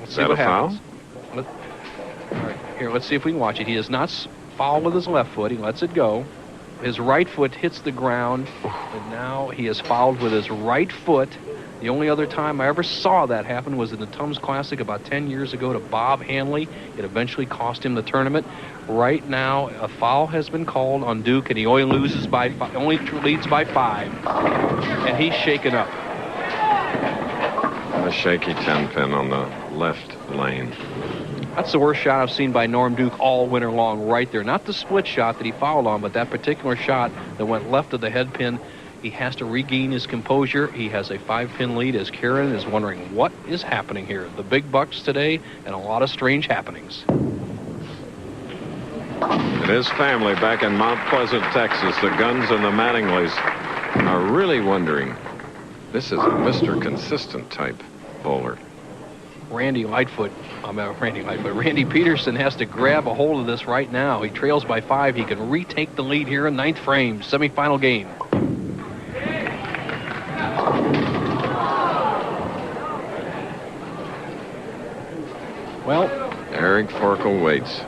Let's see what happens. All right, here, let's see if we can watch it. He does not foul with his left foot. He lets it go. His right foot hits the ground, and now he is fouled with his right foot. The only other time I ever saw that happen was in the Tums Classic about 10 years ago to Bob Hanley. It eventually cost him the tournament. Right now, a foul has been called on Duke, and he only leads by 5, and he's shaken up. A shaky 10-pin on the left lane. That's the worst shot I've seen by Norm Duke all winter long right there. Not the split shot that he fouled on, but that particular shot that went left of the head pin. He has to regain his composure. He has a 5-pin lead as Karen is wondering what is happening here. The big bucks today and a lot of strange happenings. And his family back in Mount Pleasant, Texas, the Guns and the Mattingleys, are really wondering. This is a Mr. Consistent type bowler. Randy Pedersen has to grab a hold of this right now. He trails by 5. He can retake the lead here in 9th frame, semifinal game. Well, Eric Forkel waits.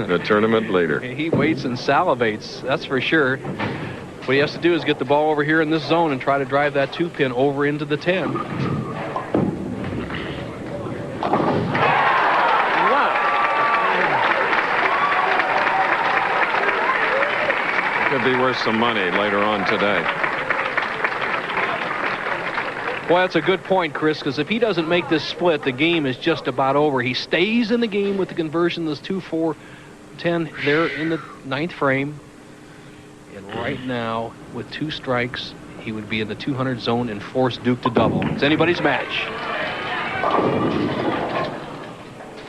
The tournament leader. He waits and salivates, that's for sure. What he has to do is get the ball over here in this zone and try to drive that 2-pin over into the 10. Could be worth some money later on today. Boy, that's a good point, Chris, because if he doesn't make this split, the game is just about over. He stays in the game with the conversion, this 2-4-10 there in the 9th frame. And right now, with 2 strikes, he would be in the 200 zone and force Duke to double. It's anybody's match.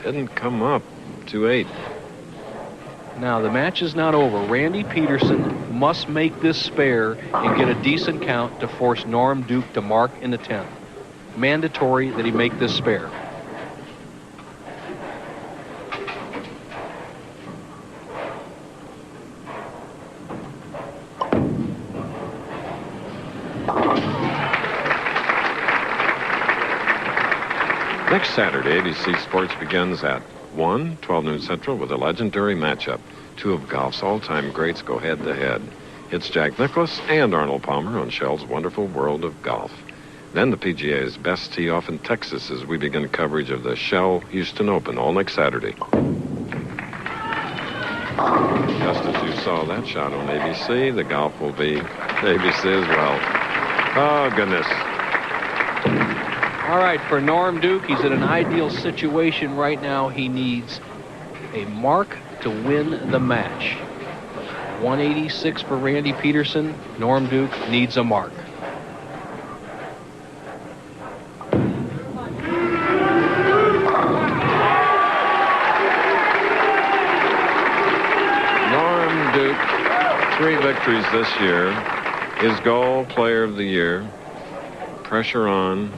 Didn't come up. 2-8. Now, the match is not over. Randy Pedersen must make this spare and get a decent count to force Norm Duke to mark in the 10th. Mandatory that he make this spare. Next Saturday, ABC Sports begins at 12 noon Central with a legendary matchup. 2 of golf's all-time greats go head-to-head. It's Jack Nicklaus and Arnold Palmer on Shell's wonderful world of golf. Then the PGA's best tee-off in Texas as we begin coverage of the Shell Houston Open all next Saturday. Just as you saw that shot on ABC, the golf will be ABC as well. Oh, goodness. All right, for Norm Duke, he's in an ideal situation right now. He needs a mark to win the match. 186 for Randy Pedersen. Norm Duke needs a mark. victories this year. His goal, player of the year. Pressure on.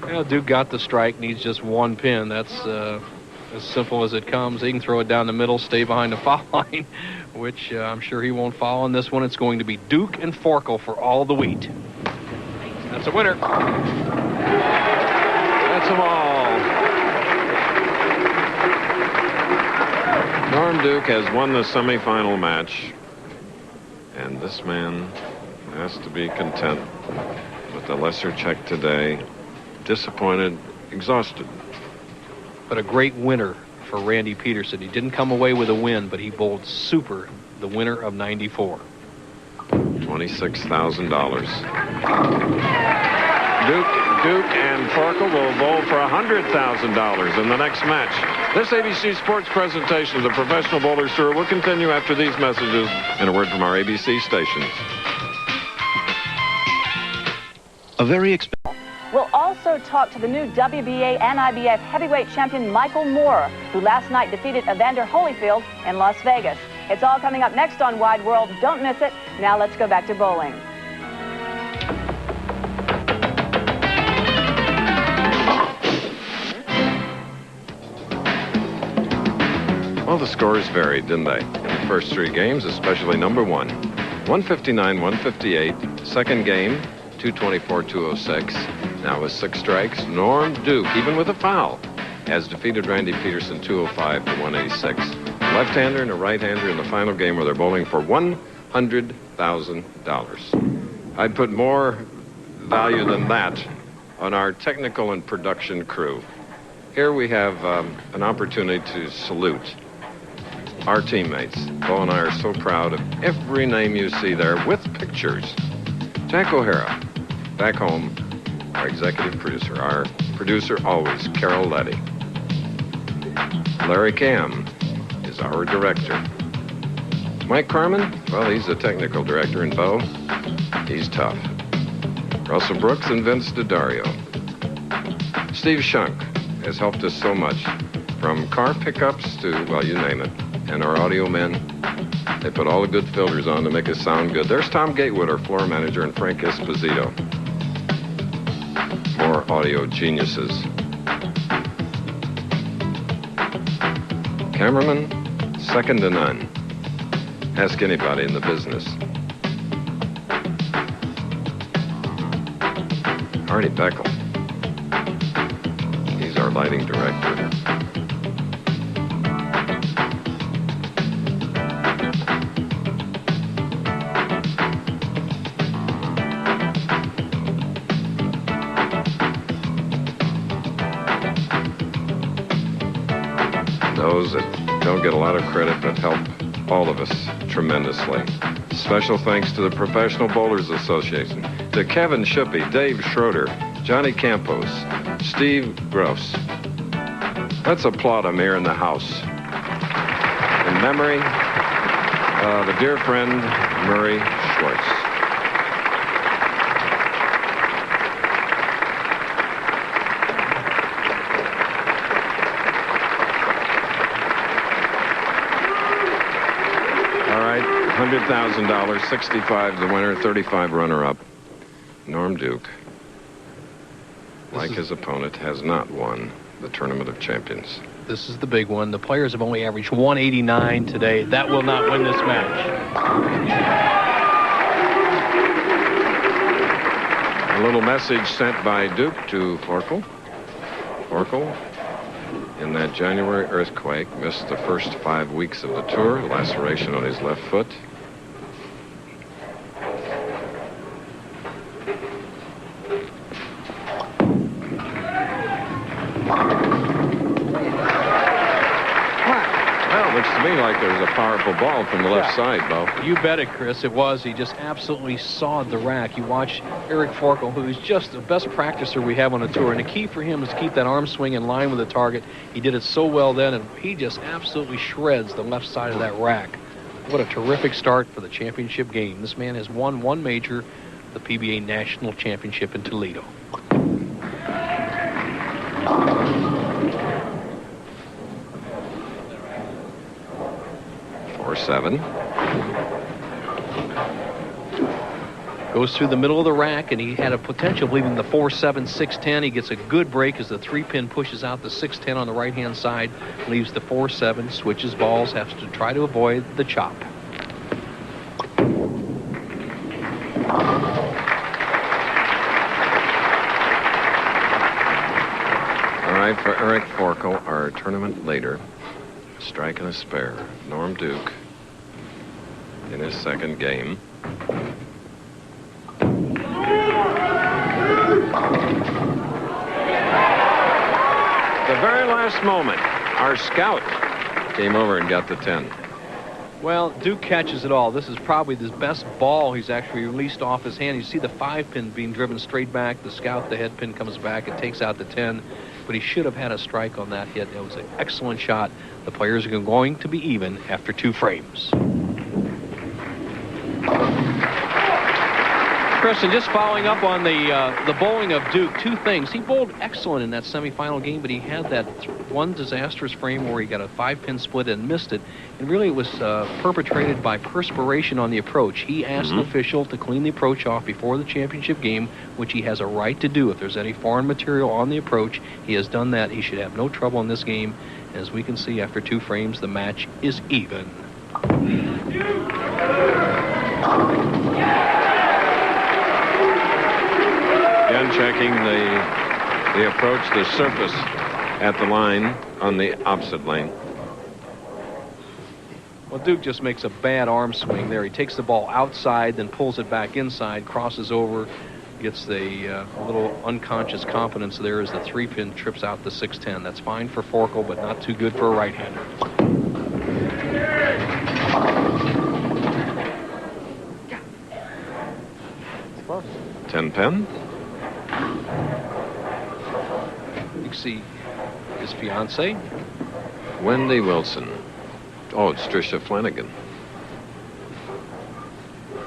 Well, Duke got the strike, needs just one pin. That's as simple as it comes. He can throw it down the middle, stay behind the foul line, which I'm sure he won't foul on this one. It's going to be Duke and Forkel for all the wheat. That's a winner. That's them all. Norm Duke has won the semifinal match, and this man has to be content with the lesser check today. Disappointed, exhausted. But a great winner for Randy Pedersen. He didn't come away with a win, but he bowled super, the winner of 94. $26,000. Duke and Forkel will bowl for $100,000 in the next match. This ABC Sports presentation of the Professional Bowlers Tour will continue after these messages and a word from our ABC stations. A very expensive. We'll also talk to the new WBA and IBF heavyweight champion Michael Moore, who last night defeated Evander Holyfield in Las Vegas. It's all coming up next on Wide World. Don't miss it. Now let's go back to bowling. Well, the scores varied, didn't they? In the first three games, especially number one. 159-158. Second game, 224-206. Now with 6 strikes, Norm Duke, even with a foul, has defeated Randy Pedersen 205-186. Left-hander and a right-hander in the final game where they're bowling for $100,000. I'd put more value than that on our technical and production crew. Here we have an opportunity to salute our teammates. Bo and I are so proud of every name you see there with pictures. Jack O'Hara, back home, our executive producer. Our producer always, Carol Letty. Larry Cam is our director. Mike Carmen, well, he's the technical director, and Bo, he's tough. Russell Brooks and Vince D'Addario. Steve Shunk has helped us so much, from car pickups to, well, you name it. And our audio men, they put all the good filters on to make us sound good. There's Tom Gatewood, our floor manager, and Frank Esposito. More audio geniuses. Cameraman, second to none. Ask anybody in the business. Artie Beckel. He's our lighting director. Those that don't get a lot of credit but help all of us tremendously. Special thanks to the Professional Bowlers Association, to Kevin Shippey, Dave Schroeder, Johnny Campos, Steve Gross. Let's applaud him here in the house. In memory of a dear friend, Murray Schwartz. $100,000, 65 the winner, 35 runner-up. Norm Duke, like his opponent, has not won the Tournament of Champions. This is the big one. The players have only averaged 189 today. That will not win this match. A little message sent by Duke to Forkel. Forkel, in that January earthquake, missed the first 5 weeks of the tour, laceration on his left foot. To me, like there's a powerful ball from the left side, Bo. You bet it, Chris. It was. He just absolutely sawed the rack. You watch Eric Forkel, who's just the best practicer we have on the tour, and the key for him is to keep that arm swing in line with the target. He did it so well then, and he just absolutely shreds the left side of that rack. What a terrific start for the championship game. This man has won one major, the PBA National Championship in Toledo. 4-7. Goes through the middle of the rack, and he had a potential of leaving the 4-7, 6-10. He gets a good break as the 3-pin pushes out the 6-10 on the right-hand side, leaves the 4-7, switches balls, has to try to avoid the chop. All right, for Eric Forkel, our tournament leader, strike and a spare. Norm Duke in his second game. The very last moment, our scout came over and got the 10. Well, Duke catches it all. This is probably the best ball he's actually released off his hand. You see the 5-pin being driven straight back. The scout, the head pin, comes back and takes out the 10. But he should have had a strike on that hit. It was an excellent shot. The players are going to be even after 2 frames. Kristen, just following up on the bowling of Duke, 2 things. He bowled excellent in that semifinal game, but he had that one disastrous frame where he got a 5-pin split and missed it. And really it was perpetrated by perspiration on the approach. He asked the official to clean the approach off before the championship game, which he has a right to do. If there's any foreign material on the approach, he has done that. He should have no trouble in this game. As we can see, after 2 frames, the match is even. Again, checking the approach, the surface at the line on the opposite lane. Well, Duke just makes a bad arm swing there. He takes the ball outside, then pulls it back inside, crosses over, gets the little unconscious confidence there as the 3-pin trips out the 6-10. That's fine for Forkel, but not too good for a right-hander. 10-pin. You can see his fiancée, Wendy Wilson. Oh, it's Tricia Flanagan.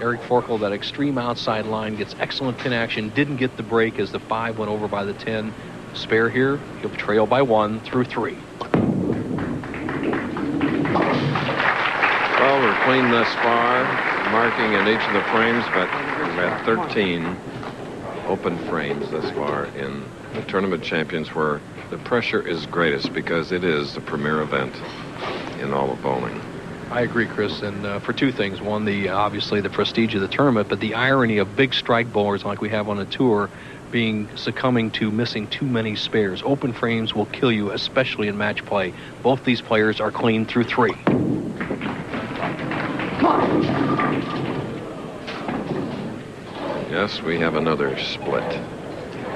Eric Forkel, that extreme outside line, gets excellent pin action, didn't get the break as the 5 went over by the 10. Spare here, he'll trail by 1 through 3. Well, we're clean thus far, marking in each of the frames, but we've had 13 open frames thus far in the Tournament Champions, where the pressure is greatest because it is the premier event in all of bowling. I agree, Chris, and for 2 things. One, obviously the prestige of the tournament, but the irony of big strike bowlers like we have on the tour succumbing to missing too many spares. Open frames will kill you, especially in match play. Both these players are clean through 3. Yes, we have another split.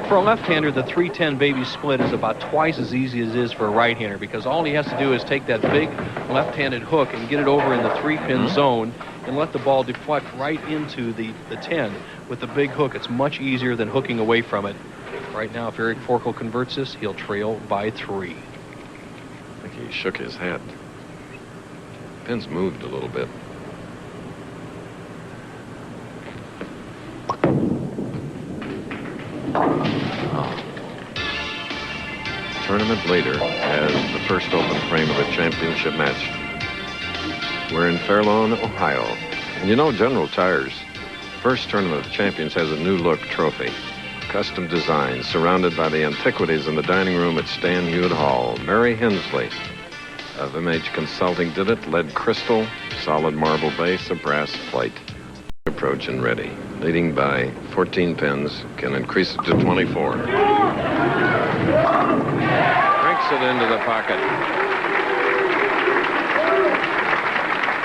For a left-hander, the 3-10 baby split is about twice as easy as it is for a right-hander, because all he has to do is take that big left-handed hook and get it over in the 3-pin zone and let the ball deflect right into the 10 with the big hook. It's much easier than hooking away from it. Right now, if Eric Forkel converts this, he'll trail by 3. I think he shook his head. Pin's moved a little bit. Tournament leader as the first open frame of a championship match. We're in Fairlawn, Ohio. And you know, General Tire's first Tournament of Champions has a new look trophy. Custom design, surrounded by the antiquities in the dining room at Stan Hewitt Hall. Mary Hensley of MH Consulting did it. Lead crystal, solid marble base, a brass plate. Approach and ready. Leading by 14 pins, can increase it to 24. Cranks it into the pocket.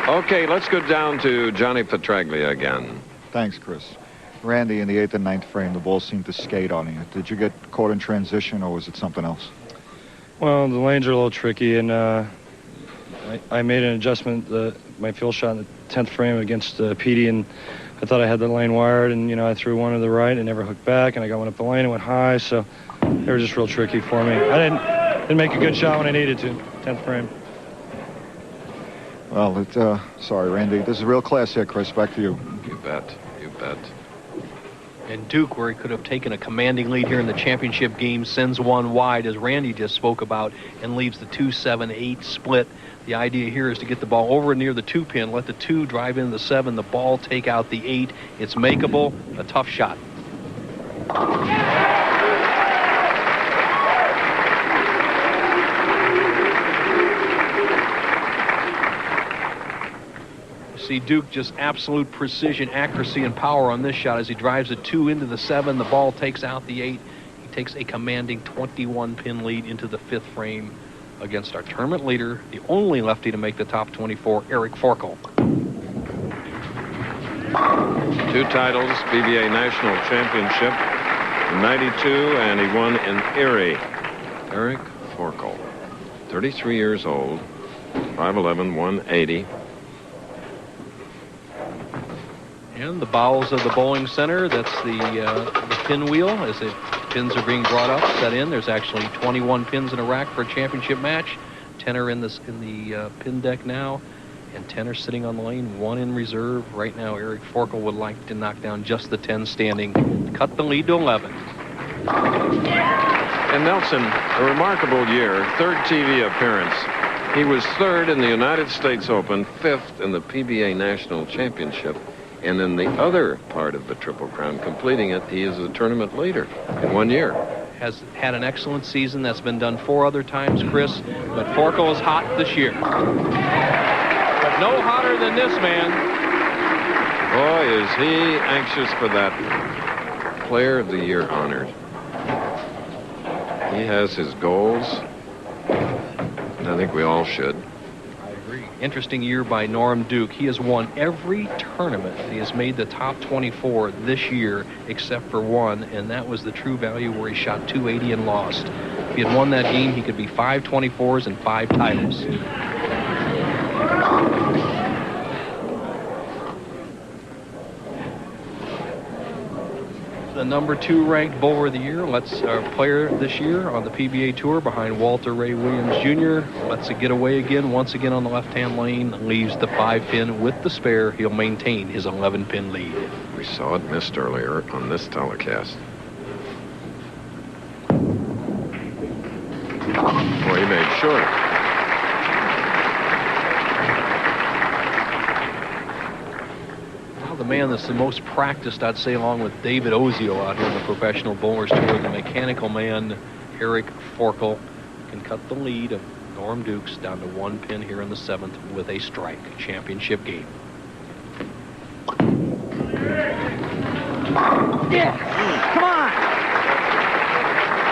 Okay, let's go down to Johnny Petraglia again. Thanks, Chris. Randy, in the 8th and 9th frame, the ball seemed to skate on you. Did you get caught in transition, or was it something else? Well, the lanes are a little tricky, and I made an adjustment, my field shot in the 10th frame against Petey, and I thought I had the lane wired, and, I threw one to the right and never hooked back, and I got one up the lane and went high, so they were just real tricky for me. I didn't make a good shot when I needed to, 10th frame. Well, sorry, Randy. This is real class here, Chris. Back to you. You bet. You bet. And Duke, where he could have taken a commanding lead here in the championship game, sends one wide, as Randy just spoke about, and leaves the 2-7-8 split. The idea here is to get the ball over near the 2-pin, let the 2 drive in the 7, the ball take out the 8. It's makeable, a tough shot. See Duke just absolute precision, accuracy, and power on this shot as he drives the 2 into the 7. The ball takes out the 8. He takes a commanding 21-pin lead into the 5th frame against our tournament leader, the only lefty to make the top 24, Eric Forkel. 2 titles, PBA National Championship in '92, and he won in Erie. Eric Forkel, 33 years old, 5'11", 180. And the bowels of the bowling center, that's the pinwheel. As the pins are being brought up, set in. There's actually 21 pins in a rack for a championship match. 10 are in the pin deck now, and 10 are sitting on the lane, 1 in reserve. Right now, Eric Forkel would like to knock down just the 10 standing, cut the lead to 11. And Nelson, a remarkable year, 3rd TV appearance. He was 3rd in the United States Open, 5th in the PBA National Championship. And in the other part of the Triple Crown, completing it, he is the tournament leader in 1 year. Has had an excellent season. That's been done 4 other times, Chris. But Forkel is hot this year. But no hotter than this man. Boy, is he anxious for that Player of the Year honor. He has his goals. And I think we all should. Interesting year by Norm Duke. He has won every tournament. He has made the top 24 this year except for 1, and that was the True Value where he shot 280 and lost. If he had won that game, he could be 5 24s and 5 titles. The number 2 ranked bowler of the year, player this year on the PBA Tour behind Walter Ray Williams Jr. Lets it get away again, once again on the left-hand lane, leaves the 5-pin with the spare. He'll maintain his 11-pin lead. We saw it missed earlier on this telecast. Boy, he made sure. The man that's the most practiced, I'd say, along with David Ozio out here on the Professional Bowlers Tour, the mechanical man, Eric Forkel, can cut the lead of Norm Dukes down to 1 pin here in the 7th with a strike. Championship game. Yeah, come on.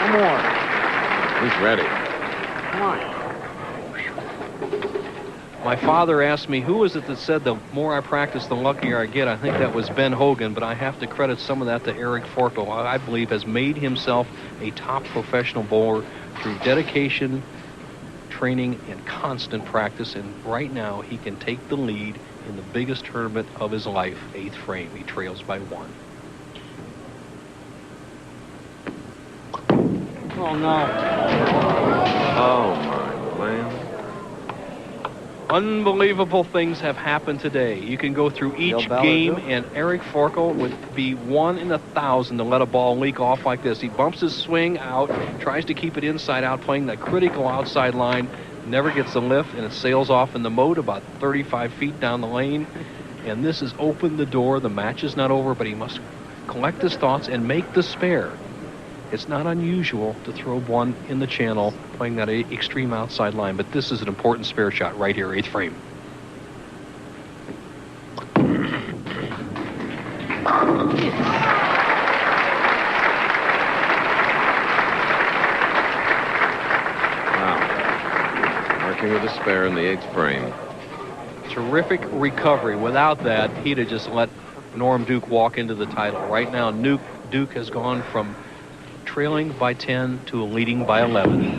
One more. He's ready. Come on. My father asked me, who is it that said the more I practice, the luckier I get? I think that was Ben Hogan, but I have to credit some of that to Eric Forkel. I believe has made himself a top professional bowler through dedication, training, and constant practice. And right now, he can take the lead in the biggest tournament of his life, 8th frame. He trails by 1. Oh, no. Oh, my land. Unbelievable things have happened today. You can go through each game, and Eric Forkel would be 1 in 1,000 to let a ball leak off like this. He bumps his swing out, tries to keep it inside out, playing that critical outside line, never gets the lift, and it sails off in the moat about 35 feet down the lane. And this has opened the door. The match is not over, but he must collect his thoughts and make the spare. It's not unusual to throw 1 in the channel, playing that extreme outside line, but this is an important spare shot right here, 8th frame. Wow. Marking with a spare in the 8th frame. Terrific recovery. Without that, he'd have just let Norm Duke walk into the title. Right now, Duke has gone from trailing by 10 to leading by 11.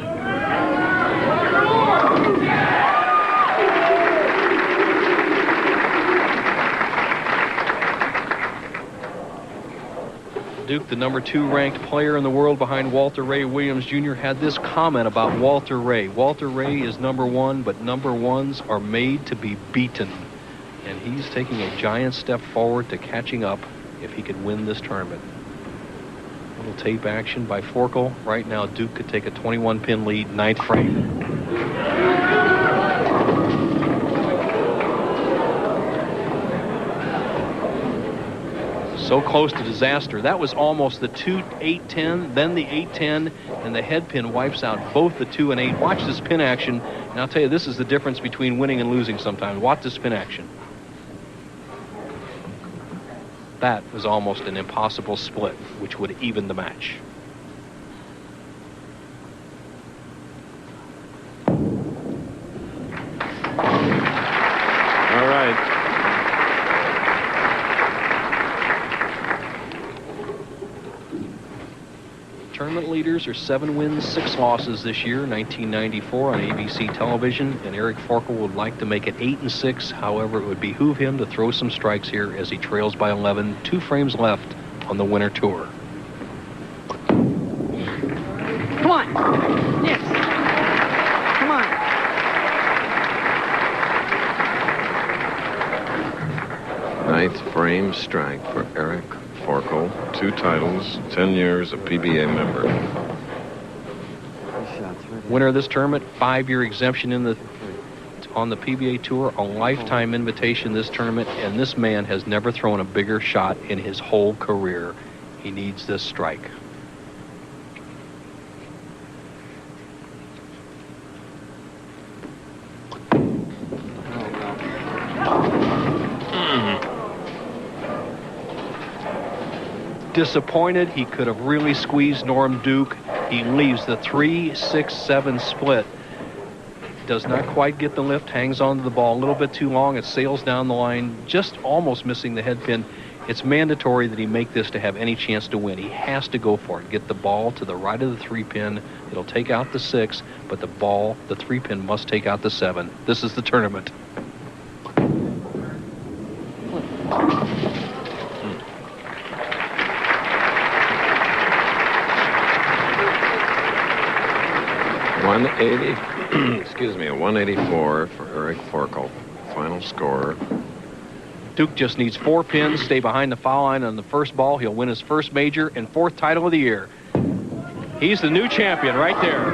Duke, the number 2 ranked player in the world behind Walter Ray Williams Jr., had this comment about Walter Ray. Walter Ray is number 1, but number 1s are made to be beaten. And he's taking a giant step forward to catching up if he could win this tournament. Little tape action by Forkel. Right now, Duke could take a 21-pin lead, 9th frame. So close to disaster. That was almost the 2-8-10, then the 8-10, and the head pin wipes out both the 2 and 8. Watch this pin action, and I'll tell you, this is the difference between winning and losing sometimes. Watch this pin action. That was almost an impossible split, which would even the match. All right. Tournament leaders are 7 wins, 6 losses this year, 1994 on ABC television, and Eric Forkel would like to make it 8-6. However, it would behoove him to throw some strikes here as he trails by 11, 2 frames left on the winter tour. Come on. Yes. Come on. 9th frame strike for Eric Forkel. 2 titles, 10 years, a PBA member. Winner of this tournament, 5-year exemption on the PBA Tour, a lifetime invitation this tournament, and this man has never thrown a bigger shot in his whole career. He needs this strike. Disappointed. He could have really squeezed Norm Duke. He leaves the 3-6-7 split. Does not quite get the lift, hangs onto the ball a little bit too long. It sails down the line, just almost missing the head pin. It's mandatory that he make this to have any chance to win. He has to go for it. Get the ball to the right of the 3-pin. It'll take out the 6, but the 3-pin must take out the 7. This is the tournament. Excuse me, a 184 for Eric Forkel. Final score. Duke just needs 4 pins, stay behind the foul line on the first ball. He'll win his first major and 4th title of the year. He's the new champion right there.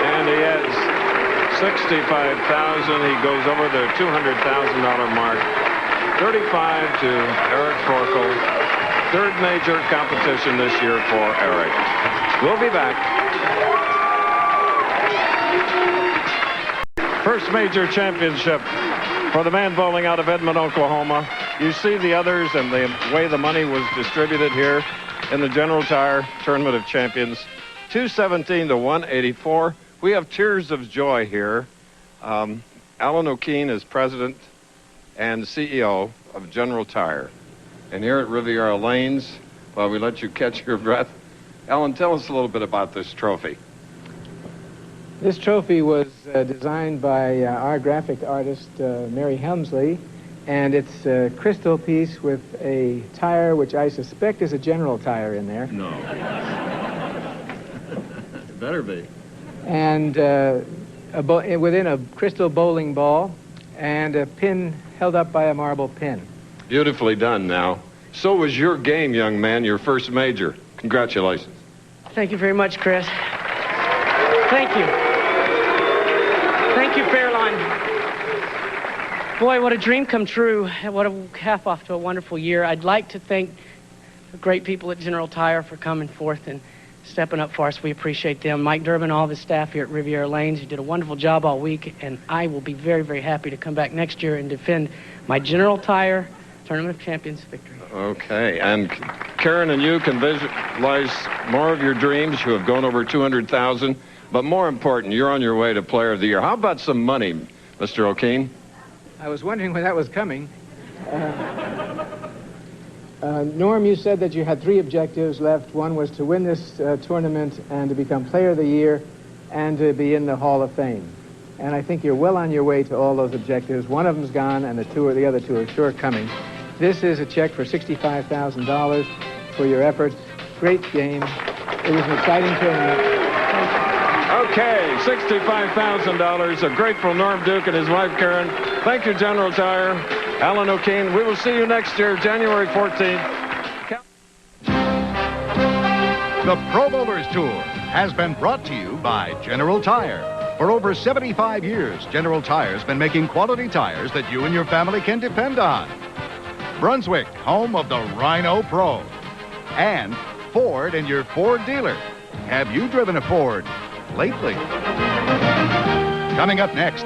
And he has 65,000. He goes over the $200,000 mark. 35 to Eric Forkel. 3rd major competition this year for Eric. We'll be back. First major championship for the man bowling out of Edmond, Oklahoma. You see the others and the way the money was distributed here in the General Tire Tournament of Champions. 217 to 184. We have tears of joy here. Alan O'Keen is president and CEO of General Tire. And here at Riviera Lanes, while we let you catch your breath, Alan, tell us a little bit about this trophy. This trophy was designed by our graphic artist, Mary Helmsley, and it's a crystal piece with a tire, which I suspect is a General Tire in there. No. It better be. And within a crystal bowling ball, and a pin held up by a marble pin. Beautifully done now. So was your game, young man, your first major. Congratulations. Thank you very much, Chris. Thank you. Thank you, Fairlawn. Boy, what a dream come true. What a half off to a wonderful year. I'd like to thank the great people at General Tire for coming forth and stepping up for us. We appreciate them. Mike Durbin, all of his staff here at Riviera Lanes, who did a wonderful job all week, and I will be very, very happy to come back next year and defend my General Tire Tournament of Champions victory. Okay, and Karen and you can visualize more of your dreams. You have gone over 200,000, but more important, you're on your way to Player of the Year. How about some money, Mr. O'Keen? I was wondering when that was coming. Norm, you said that you had 3 objectives left. One was to win this tournament and to become Player of the Year and to be in the Hall of Fame. And I think you're well on your way to all those objectives. One of them's gone, and the other 2 are sure coming. This is a check for $65,000 for your efforts. Great game. It was an exciting tournament. Okay, $65,000. A grateful Norm Duke and his wife, Karen. Thank you, General Tire. Alan O'Kane, we will see you next year, January 14th. The Pro Bowlers Tour has been brought to you by General Tire. For over 75 years, General Tire's been making quality tires that you and your family can depend on. Brunswick, home of the Rhino Pro. And Ford and your Ford dealer. Have you driven a Ford lately? Coming up next,